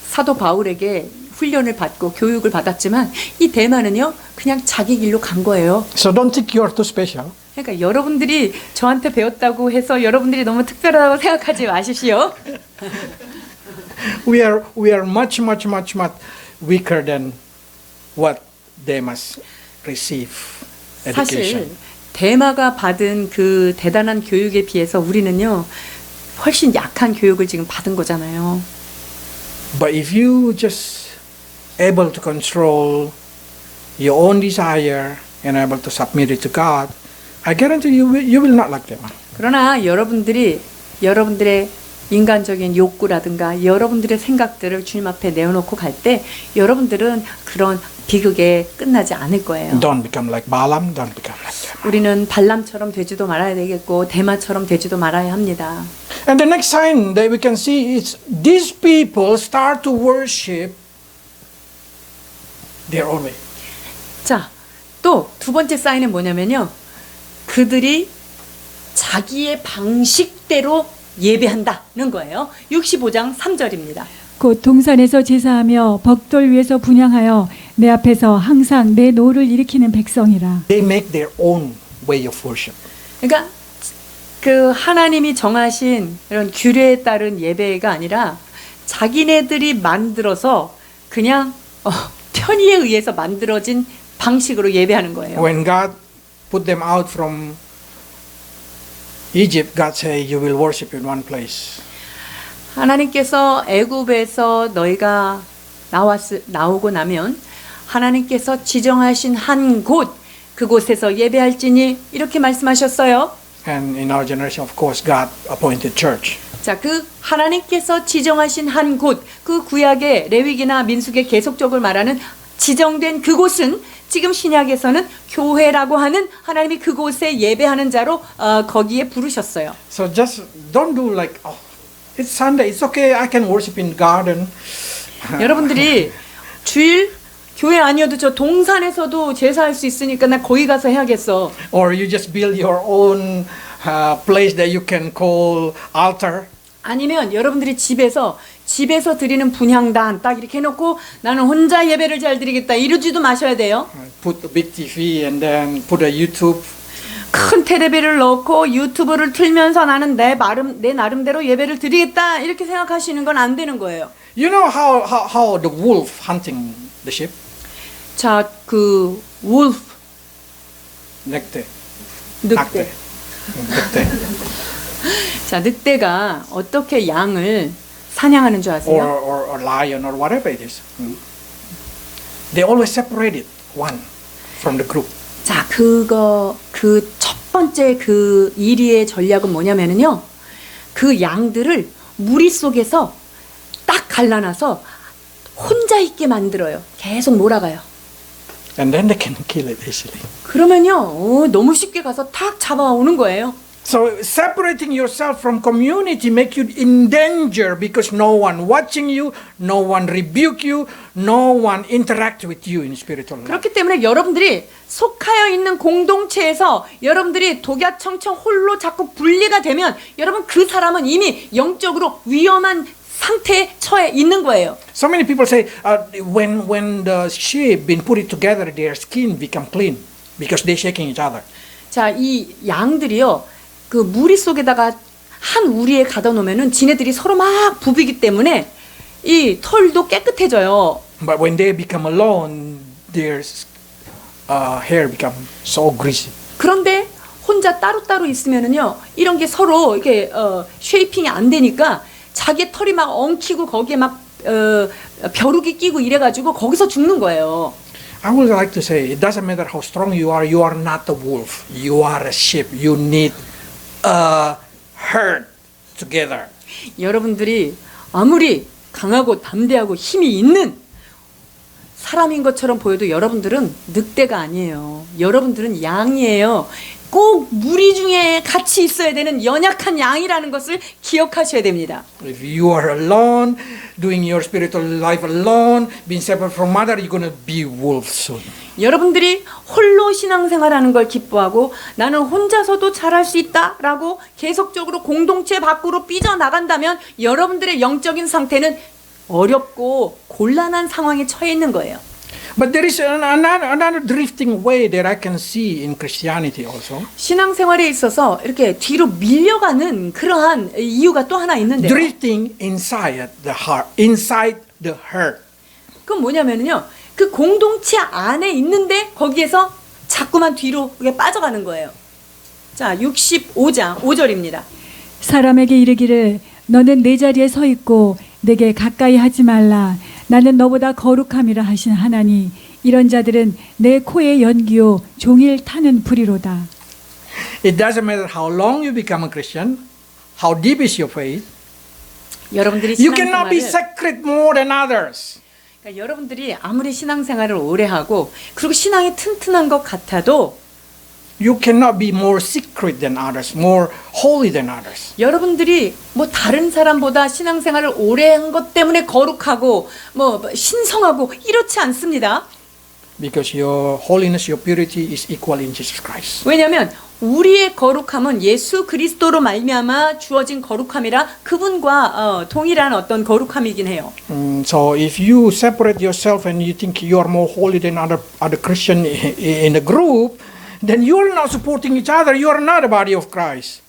사도 바울에게 훈련을 받고 교육을 받았지만 이 대만은요 그냥 자기 길로 간 거예요. So don't think you're too special. 그러니까 여러분들이 저한테 배웠다고 해서 여러분들이 너무 특별하다고 생각하지 마십시오. We are much weaker than what they must receive education. 사실 대마가 받은 그 대단한 교육에 비해서 우리는요 훨씬 약한 교육을 지금 받은 거잖아요. But if you just able to control your own desire and able to submit it to God, I guarantee you will not like them. 그러나 여러분들이 여러분들의 인간적인 욕구라든가 여러분들의 생각들을 주님 앞에 내어놓고 갈 때 여러분들은 그런 비극에 끝나지 않을 거예요. Don't become like Balaam, don't become like them. 우리는 발람처럼 되지도 말아야 되겠고 대마처럼 되지도 말아야 합니다. And the next sign that we can see is these people start to worship their own way. 자, 또 두 번째 사인은 뭐냐면요. 그들이 자기의 방식대로 예배한다는 거예요. 65장 3절입니다. 곧 동산에서 제사하며 벽돌 위에서 분향하여 내 앞에서 항상 내 노를 일으키는 백성이라. They make their own way of worship. 그러니까 그 하나님이 정하신 이런 규례에 따른 예배가 아니라 자기네들이 만들어서 그냥 편의에 의해서 만들어진 방식으로 예배하는 거예요. When God put them out from Egypt, God said, you will worship in one place. 하나님께서 애굽에서 너희가 나오고 나면 하나님께서 지정하신 한 곳 그곳에서 예배할지니 이렇게 말씀하셨어요. And in our generation, of course, God appointed church. 자, 그 하나님께서 지정하신 한 곳, 그 구약의 레위기나 민수기 계속적으로 말하는 지정된 그곳은 지금 신약에서는 교회라고 하는 하나님이 그곳에 예배하는 자로 거기에 부르셨어요. So just don't do like, oh, it's Sunday, it's okay, I can worship in garden. 여러분들이 주일 교회 아니어도 저 동산에서도 제사할 수 있으니까 나 거기 가서 해야겠어. Or you just build your own place that you can call altar. 아니면 여러분들이 집에서 드리는 분향단 딱 이렇게 해놓고 나는 혼자 예배를 잘 드리겠다 이러지도 마셔야 돼요. Put a big TV and then put a YouTube. 큰 텔레비를 넣고 유튜브를 틀면서 나는 내 나름대로 예배를 드리겠다 이렇게 생각하시는 건 안 되는 거예요. You know how the wolf hunting the sheep? 자, 그 wolf 늑대. 늑대. 늑대. 자, 늑대가 어떻게 양을 사냥하는 줄 아세요? Or lion or whatever it is. They always separated one from the group. 자, 그 첫 번째 그 1위의 전략은 뭐냐면은요. 그 양들을 무리 속에서 딱 갈라놔서 혼자 있게 만들어요. 계속 몰아가요. And then they can kill it easily. 그러면요. 너무 쉽게 가서 탁 잡아오는 거예요. So separating yourself from community make you in danger because no one watching you, no one rebuke you, no one interact with you in spiritual life. 그렇기 때문에 여러분들이 속하여 있는 공동체에서 여러분들이 독야청청 홀로 자꾸 분리가 되면 여러분 그 사람은 이미 영적으로 위험한 상태에 처해 있는 거예요. So many people say when the sheep been put it together, their skin become clean because they're shaking each other. 자, 이 양들이요. 그 무리 속에다가 한 우리에 가다 놓으면은 지네들이 서로 막 부비기 때문에 이 털도 깨끗해져요. But when they become alone, their hair become so greasy. 그런데 혼자 따로따로 있으면은요. 이런 게 서로 이렇게 쉐이핑이 안 되니까 자기 털이 막 엉키고 거기에 막 벼룩이 끼고 이래가지고 거기서 죽는 거예요. I would like to say, it doesn't matter how strong you are not a wolf. You are a sheep. You need a herd together. 여러분들이 아무리 강하고 담대하고 힘이 있는 사람인 것처럼 보여도 여러분들은 늑대가 아니에요. 여러분들은 양이에요. 꼭 무리 중에 같이 있어야 되는 연약한 양이라는 것을 기억하셔야 됩니다. If you are alone, doing your spiritual life alone, being separate from mother, you're going to be wolf soon. 여러분들이 홀로 신앙생활하는 걸 기뻐하고 나는 혼자서도 잘할 수 있다라고 계속적으로 공동체 밖으로 삐져나간다면 여러분들의 영적인 상태는 어렵고 곤란한 상황에 처해 있는 거예요. But there is another drifting way that I can see in Christianity also. 신앙생활에 있어서 이렇게 뒤로 밀려가는 그러한 이유가 또 하나 있는데요. Drifting inside the heart, inside the hurt. 그건 뭐냐면요. 그 공동체 안에 있는데 거기에서 자꾸만 뒤로 그게 빠져가는 거예요. 자, 65장 5절입니다. 사람에게 이르기를 너는 내 자리에 서 있고 내게 가까이 하지 말라. 나는 너보다 거룩함이라 하신 하나니 이런 자들은 내 코의 연기요 종일 타는 불이로다. It doesn't matter how long you become a Christian, how deep is your faith. 여러분들이 You cannot be 신앙생활을 sacred more than others. 그러니까 여러분들이 아무리 신앙생활을 오래 하고 그리고 신앙이 튼튼한 것 같아도 You cannot be more secret than others, more holy than others. 여러분들이 뭐 다른 사람보다 신앙생활을 오래 한 것 때문에 거룩하고 뭐 신성하고 이렇지 않습니다. Because your holiness, your purity is equal in Jesus Christ. 왜냐하면 우리의 거룩함은 예수 그리스도로 말미암아 주어진 거룩함이라 그분과 동일한 어떤 거룩함이긴 해요. So if you separate yourself and you think you are more holy than other Christian in a group, then you are not supporting each other. You are not a body of Christ.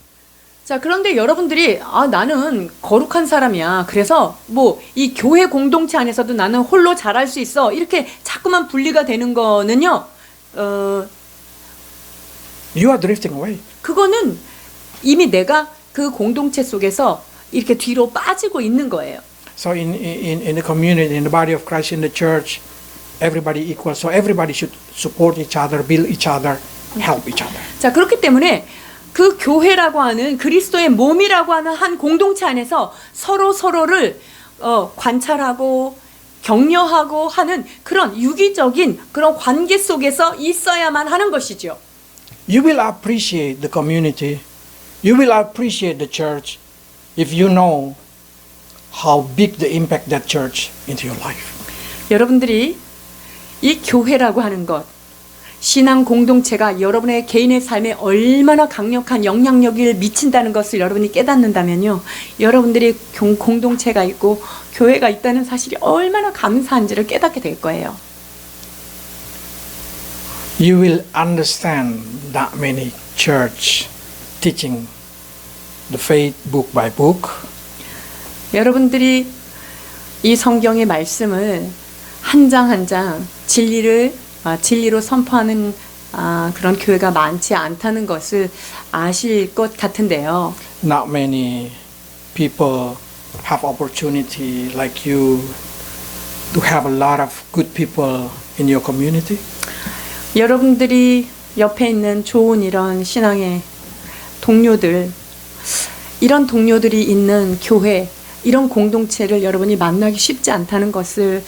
자, 그런데 여러분들이 나는 거룩한 사람이야. 그래서 뭐 이 교회 공동체 안에서도 나는 홀로 잘할 수 있어. 이렇게 자꾸만 분리가 되는 거는요. You are drifting away. 그거는 이미 내가 그 공동체 속에서 이렇게 뒤로 빠지고 있는 거예요. So in the community, in the body of Christ, in the church, everybody equal. So everybody should support each other, build each other, help each other. 자, 그렇기 때문에 그 교회라고 하는 그리스도의 몸이라고 하는 한 공동체 안에서 서로를 관찰하고 격려하고 하는 그런 유기적인 그런 관계 속에서 있어야만 하는 것이죠. You will appreciate the community. You will appreciate the church if you know how big the impact that church into your life. 여러분들이 이 교회라고 하는 것, 신앙 공동체가 여러분의 개인의 삶에 얼마나 강력한 영향력을 미친다는 것을 여러분이 깨닫는다면요. 여러분들이 공동체가 있고 교회가 있다는 사실이 얼마나 감사한지를 깨닫게 될 거예요. You will understand that many church teaching the faith book by book. 여러분들이 이 성경의 말씀을 한 장 한 장 진리로 선포하는 그런 교회가 많지 않다는 것을 아실 것 같은데요. Not many people have opportunity like you to have a lot of good people in your community. 여러분들이 옆에 있는 좋은 이런 신앙의 동료들, 이런 동료들이 있는 교회, 이런 공동체를 여러분이 만나기 쉽지 않다는 것을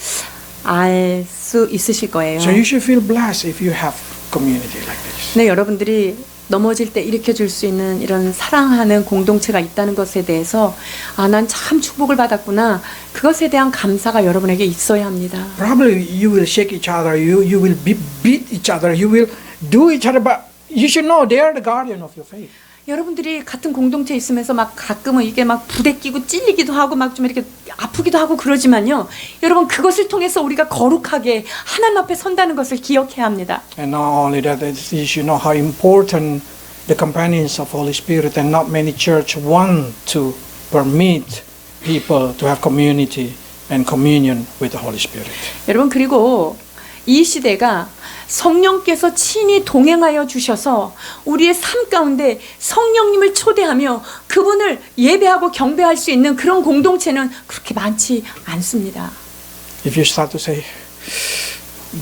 알 수 있으실 거예요. So you should feel blessed if you have community like this. 네, 여러분들이 넘어질 때 일으켜 줄 수 있는 이런 사랑하는 공동체가 있다는 것에 대해서 난 참 축복을 받았구나. 그것에 대한 감사가 여러분에게 있어야 합니다. Probably you will shake each other, you will beat each other, you will do each other, but you should know they are the guardian of your faith. 여러분들이 같은 공동체에 있으면서 막 가끔은 이게 막 부대끼고 찔리기도 하고 막 좀 이렇게 아프기도 하고 그러지만요. 여러분 그것을 통해서 우리가 거룩하게 하나님 앞에 선다는 것을 기억해야 합니다. And not only that, you should know how important the companions of Holy Spirit, and not many church want to permit people to have community and communion with the Holy Spirit. 여러분 그리고 이 시대가 성령께서 친히 동행하여 주셔서 우리의 삶 가운데 성령님을 초대하며 그분을 예배하고 경배할 수 있는 그런 공동체는 그렇게 많지 않습니다. If you start to say,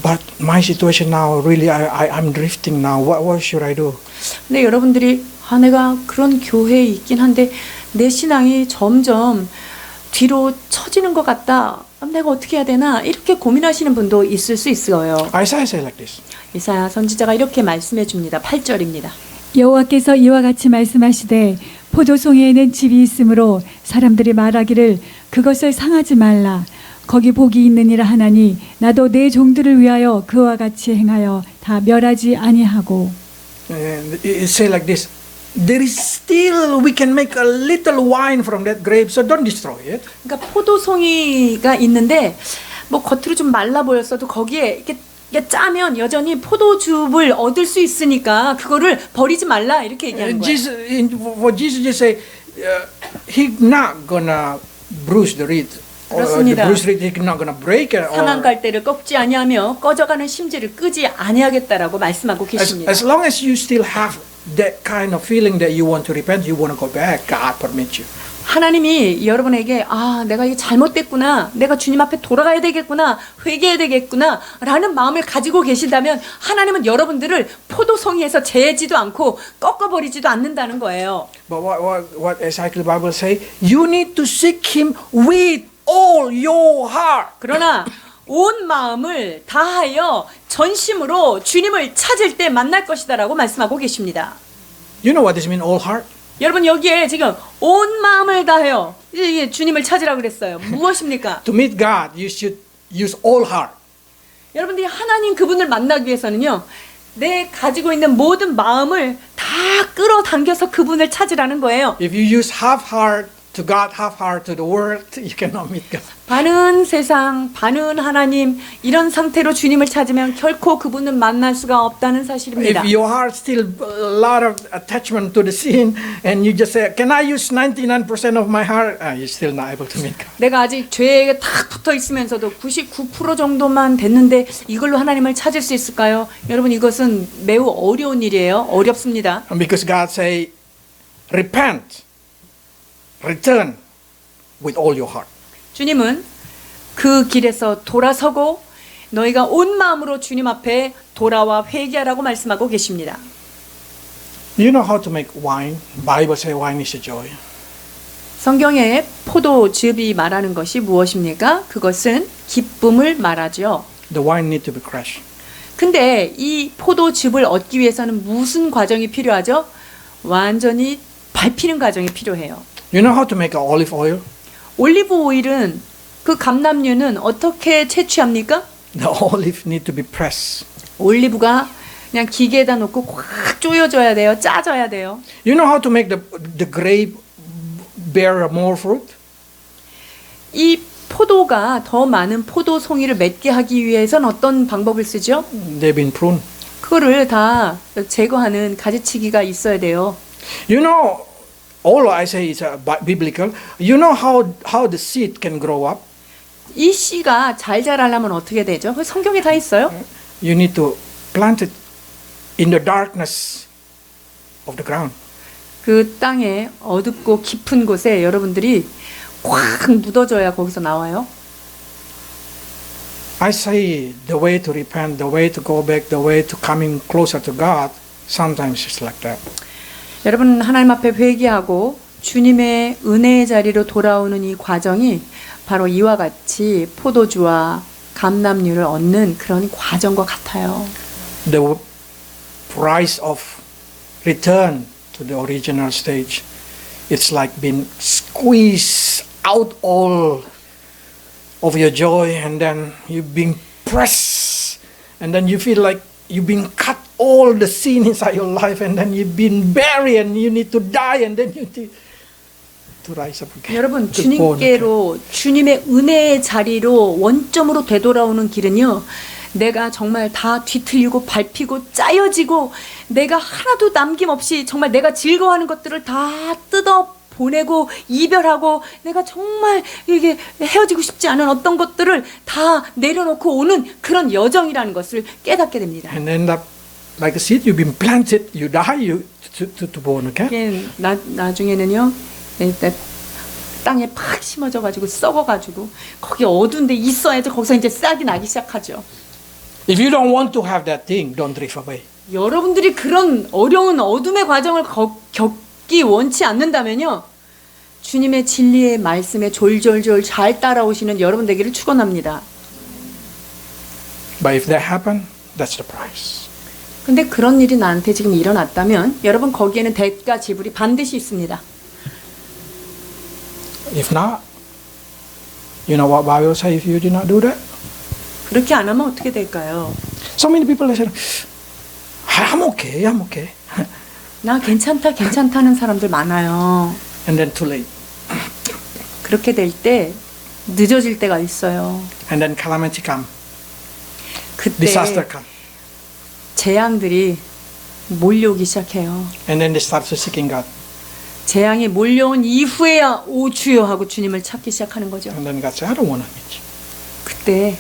but my situation now, really, I'm drifting now, what should I do? 근데 여러분들이 내가 그런 교회에 있긴 한데 내 신앙이 점점 뒤로 처지는 것 같다. 내가 어떻게 해야 되나? 이렇게 고민하시는 분도 있을 수 있어요. Isaiah said like this. 이사야 선지자가 이렇게 말씀해 줍니다. 8절입니다. 여호와께서 이와 같이 말씀하시되 포도송이에는 즙이 있으므로 사람들이 말하기를 그것을 상하지 말라. 거기 복이 있느니라 하나니 나도 내 종들을 위하여 그와 같이 행하여 다 멸하지 아니하고. And it say like this, there is still, we can make a little wine from that grape, so don't destroy it. 그러니까 포도송이가 있는데 뭐 겉으로 좀 말라 보였어도 거기에 이렇게 짜면 여전히 포도즙을 얻을 수 있으니까 그거를 버리지 말라 이렇게 얘기하는 거예요. For Jesus just say, he's not gonna bruise the reed. Or the 그렇습니다. bruised reed, he's not gonna break it. 상한 갈대를 꺾지 아니하며 꺼져가는 심지를 끄지 아니하겠다라고 말씀하고 계십니다. As long as you still have that kind of feeling that you want to repent, you want to go back, God permits you. 하나님이 여러분에게 내가 이게 잘못됐구나, 내가 주님 앞에 돌아가야 되겠구나, 회개해야 되겠구나 라는 마음을 가지고 계신다면 하나님은 여러분들을 포도송이에서 재지도 않고 꺾어버리지도 않는다는 거예요. But what Ezekiel Bible say? You need to seek Him with all your heart. 그러나 온 마음을 다하여 전심으로 주님을 찾을 때 만날 것이다라고 말씀하고 계십니다. You know what this means, all heart? 여러분 여기에 지금 온 마음을 다하여 이게 주님을 찾으라고 그랬어요. 무엇입니까? To meet God, you should use all heart. 여러분들이 하나님 그분을 만나기 위해서는요, 내 가지고 있는 모든 마음을 다 끌어당겨서 그분을 찾으라는 거예요. If you use half heart to God, half heart to the world, you cannot meet God. 반은 세상, 반은 하나님 이런 상태로 주님을 찾으면 결코 그분은 만날 수가 없다는 사실입니다. If your heart still a lot of attachment to the sin, and you just say, "Can I use 99% of my heart?" You're still not able to meet God. 내가 아직 죄에 탁 붙어 있으면서도 99% 정도만 됐는데 이걸로 하나님을 찾을 수 있을까요? 여러분 이것은 매우 어려운 일이에요. 어렵습니다. And because God say, "Repent, return with all your heart." 주님은 그 길에서 돌아서고 너희가 온 마음으로 주님 앞에 돌아와 회개하라고 말씀하고 계십니다. You know how to make wine? Bible say wine is a joy. 성경에 포도즙이 말하는 것이 무엇입니까? 그것은 기쁨을 말하죠. The wine need to be crushed. 근데 이 포도즙을 얻기 위해서는 무슨 과정이 필요하죠? 완전히 밟히는 과정이 필요해요. You know how to make olive oil? 올리브 오일은 그 감람류는 어떻게 채취합니까? The olive need to be pressed. 올리브가 그냥 기계에다 놓고 꽉 조여져야 돼요. 짜져야 돼요. You know how to make the grape bear more fruit? 이 포도가 더 많은 포도 송이를 맺게 하기 위해서는 어떤 방법을 쓰죠? They've been pruned. 그거를 다 제거하는 가지치기가 있어야 돼요. You know, all I say is biblical. You know how the seed can grow up? 이 씨가 잘 자라려면 어떻게 되죠? 그 성경에 다 있어요. You need to plant it in the darkness of the ground. 그 땅에 어둡고 깊은 곳에 여러분들이 꽉 묻어줘야 거기서 나와요. I say the way to repent, the way to go back, the way to coming closer to God, sometimes it's like that. 여러분 하나님 앞에 회개하고 주님의 은혜의 자리로 돌아오는 이 과정이 바로 이와 같이 포도주와 감람류를 얻는 그런 과정과 같아요. The price of return to the original stage, it's like being squeezed out all of your joy, and then you've been pressed, and then you feel like you've been cut all the sin inside your life, and then you've been buried, and you need to die, and then you need to rise up again. 여러분 to born again. 주님께로 주님의 은혜의 자리로 원점으로 되돌아오는 길은요. 내가 정말 다 뒤틀리고 밟히고 짜여지고 내가 하나도 남김없이 정말 내가 즐거워하는 것들을 다 뜯어 보내고 이별하고 내가 정말 이게 헤어지고 싶지 않은 어떤 것들을 다 내려놓고 오는 그런 여정이라는 것을 깨닫게 됩니다. And end up like a seed, you've been planted, you die, you to born again. 이게 나중에는요 땅에 팍 심어져 가지고 썩어 가지고 거기 어두운데 있어야지 거기서 이제 싹이 나기 시작하죠. If you don't want to have that thing, don't drift away. 여러분들이 그런 어려운 어둠의 과정을 겪기 원치 않는다면요. 주님의 진리의 말씀에 졸졸졸 잘 따라오시는 여러분 되기를 축원합니다. But if that happen, that's the price. 근데 그런 일이 나한테 지금 일어났다면 여러분 거기에는 대가 지불이 반드시 있습니다. If not, you know what Bible says if you did not do that? 그렇게 안 하면 어떻게 될까요? So many people they say, I'm okay, I'm okay. 나 괜찮다는 사람들 많아요. And then too late. 그렇게 될 때 늦어질 때가 있어요. And then calamity come, 그때 disaster come. 재앙들이 몰려오기 시작해요. And then they start to seeking God. 재앙이 몰려온 이후에야 오 주여 하고 주님을 찾기 시작하는 거죠. And then God says, I don't want to meet you. 그때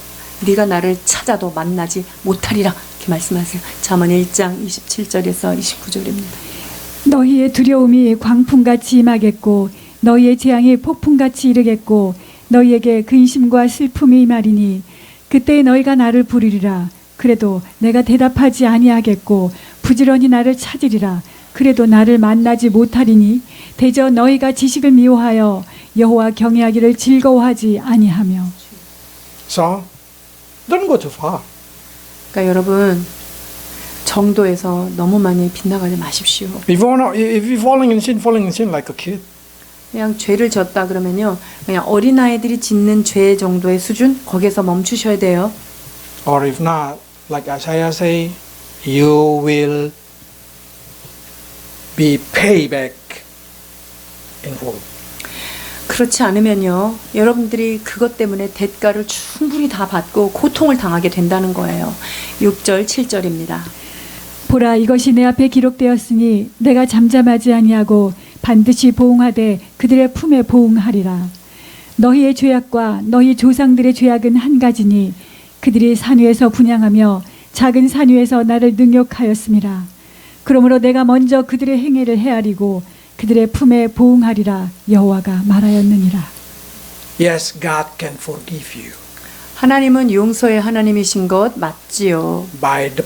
네가 나를 찾아도 만나지 못하리라 이렇게 말씀하세요. 잠언 1장 27절에서 29절입니다. 너희의 두려움이 광풍같이 임하겠고 너희의 재앙이 폭풍같이 이르겠고 너희에게 근심과 슬픔이 임하리니 그때 너희가 나를 부르리라. 그래도 내가 대답하지 아니하겠고 부지런히 나를 찾으리라. 그래도 나를 만나지 못하리니 대저 너희가 지식을 미워하여 여호와 경외하기를 즐거워하지 아니하며. So, don't go too far. 그러니까 여러분 정도에서 너무 많이 빗나가지 마십시오. If you're falling in sin like a kid, 그냥 죄를 졌다 그러면요, 그냥 어린아이들이 짓는 죄 정도의 수준 거기서 멈추셔야 돼요. or if not, like Isaiah say, you will be payback in full. 그렇지 않으면요, 여러분들이 그것 때문에 대가를 충분히 다 받고 고통을 당하게 된다는 거예요. 6절, 7절입니다. 보라 이것이 내 앞에 기록되었으니 내가 잠잠하지 아니하고 반드시 보응하되 그들의 품에 보응하리라. 너희의 죄악과 너희 조상들의 죄악은 한 가지니 그들이 산 위에서 분향하며 작은 산 위에서 나를 능욕하였음이라. 그러므로 내가 먼저 그들의 행위를 헤아리고 그들의 품에 보응하리라 여호와가 말하였느니라. Yes, God can forgive you. 하나님은 용서의 하나님이신 것 맞지요. But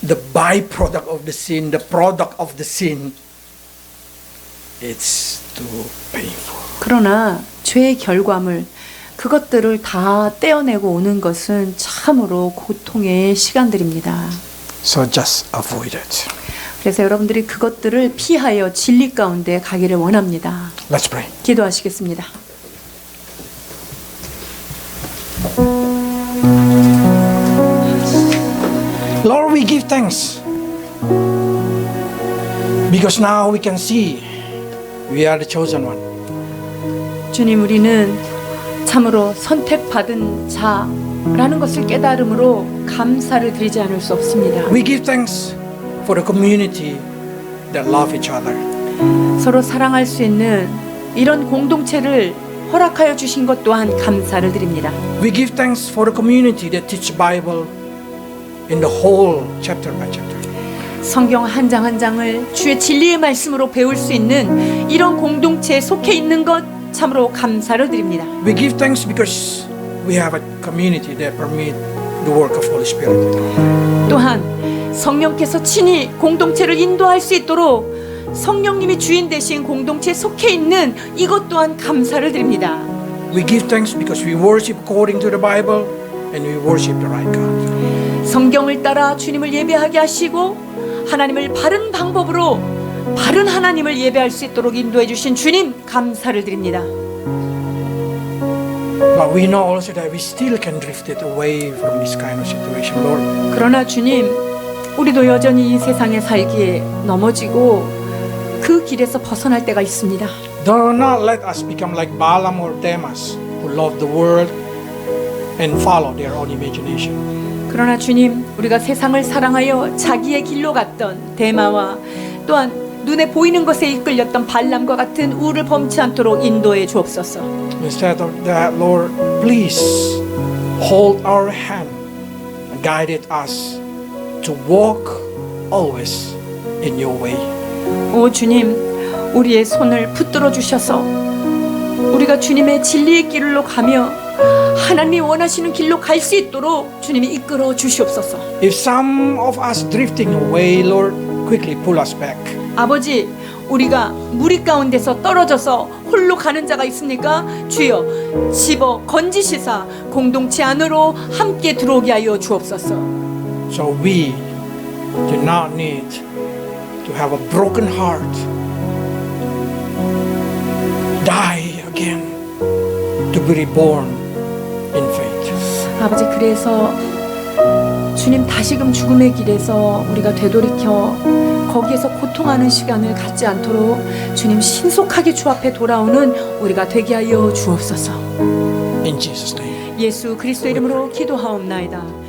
the byproduct of the sin, the product of the sin, it's too painful. 그러나 죄의 결과물 그것들을 다 떼어내고 오는 것은 참으로 고통의 시간들입니다. So just avoid it. 그래서 여러분들이 그것들을 피하여 진리 가운데 가기를 원합니다. Let's pray. 기도하시겠습니다. Lord, we give thanks because now we can see we are the chosen one. 주님, 우리는 참으로 선택받은 자라는 것을 깨달음으로 감사를 드리지 않을 수 없습니다. We give thanks for the community that love each other. 서로 사랑할 수 있는 이런 공동체를 허락하여 주신 것 또한 감사를 드립니다. We give thanks for the community that teach Bible in the whole chapter by chapter. 성경 한 장 한 장을 주의 진리의 말씀으로 배울 수 있는 이런 공동체에 속해 있는 것 참으로 감사를 드립니다. We give thanks because we have a community that permit the work of Holy Spirit. 또한 성령께서 친히 공동체를 인도할 수 있도록 성령님이 주인 되신 공동체에 속해 있는 이것 또한 감사를 드립니다. We give thanks because we worship according to the Bible and we worship the right God. 성경을 따라 주님을 예배하게 하시고 하나님을 바른 방법으로 바른 하나님을 예배할 수 있도록 인도해 주신 주님 감사를 드립니다. But we know also that we still can drift it away from this kind of situation, Lord. 그러나 주님, 우리도 여전히 이 세상에 살기에 넘어지고 그 길에서 벗어날 때가 있습니다. Do not let us become like Balaam or Demas, who love the world and follow their own imagination. 그러나 주님, 우리가 세상을 사랑하여 자기의 길로 갔던 데마와 또한 눈에 보이는 것에 이끌렸던 발람과 같은 우를 범치 않도록 인도해 주옵소서. Instead of that, Lord, please hold our hand and guide us to walk always in your way. 오 주님, 우리의 손을 붙들어 주셔서 우리가 주님의 진리의 길로 가며 하나님이 원하시는 길로 갈 수 있도록 주님이 이끌어 주시옵소서. If some of us drifting away, Lord, quickly pull us back. 아버지, 우리가 무리 가운데서 떨어져서 홀로 가는 자가 있습니까? 주여, 집어 건지시사 공동체 안으로 함께 들어오게 하여 주옵소서. So we do not need to have a broken heart, die again, to be reborn in faith. 아버지, 그래서 주님 다시금 죽음의 길에서 우리가 되돌이켜 거기에서 고통하는 시간을 갖지 않도록 주님 신속하게 주 앞에 돌아오는 우리가 되게 하여 주옵소서. In Jesus' name. 예수 그리스도 이름으로 기도하옵나이다.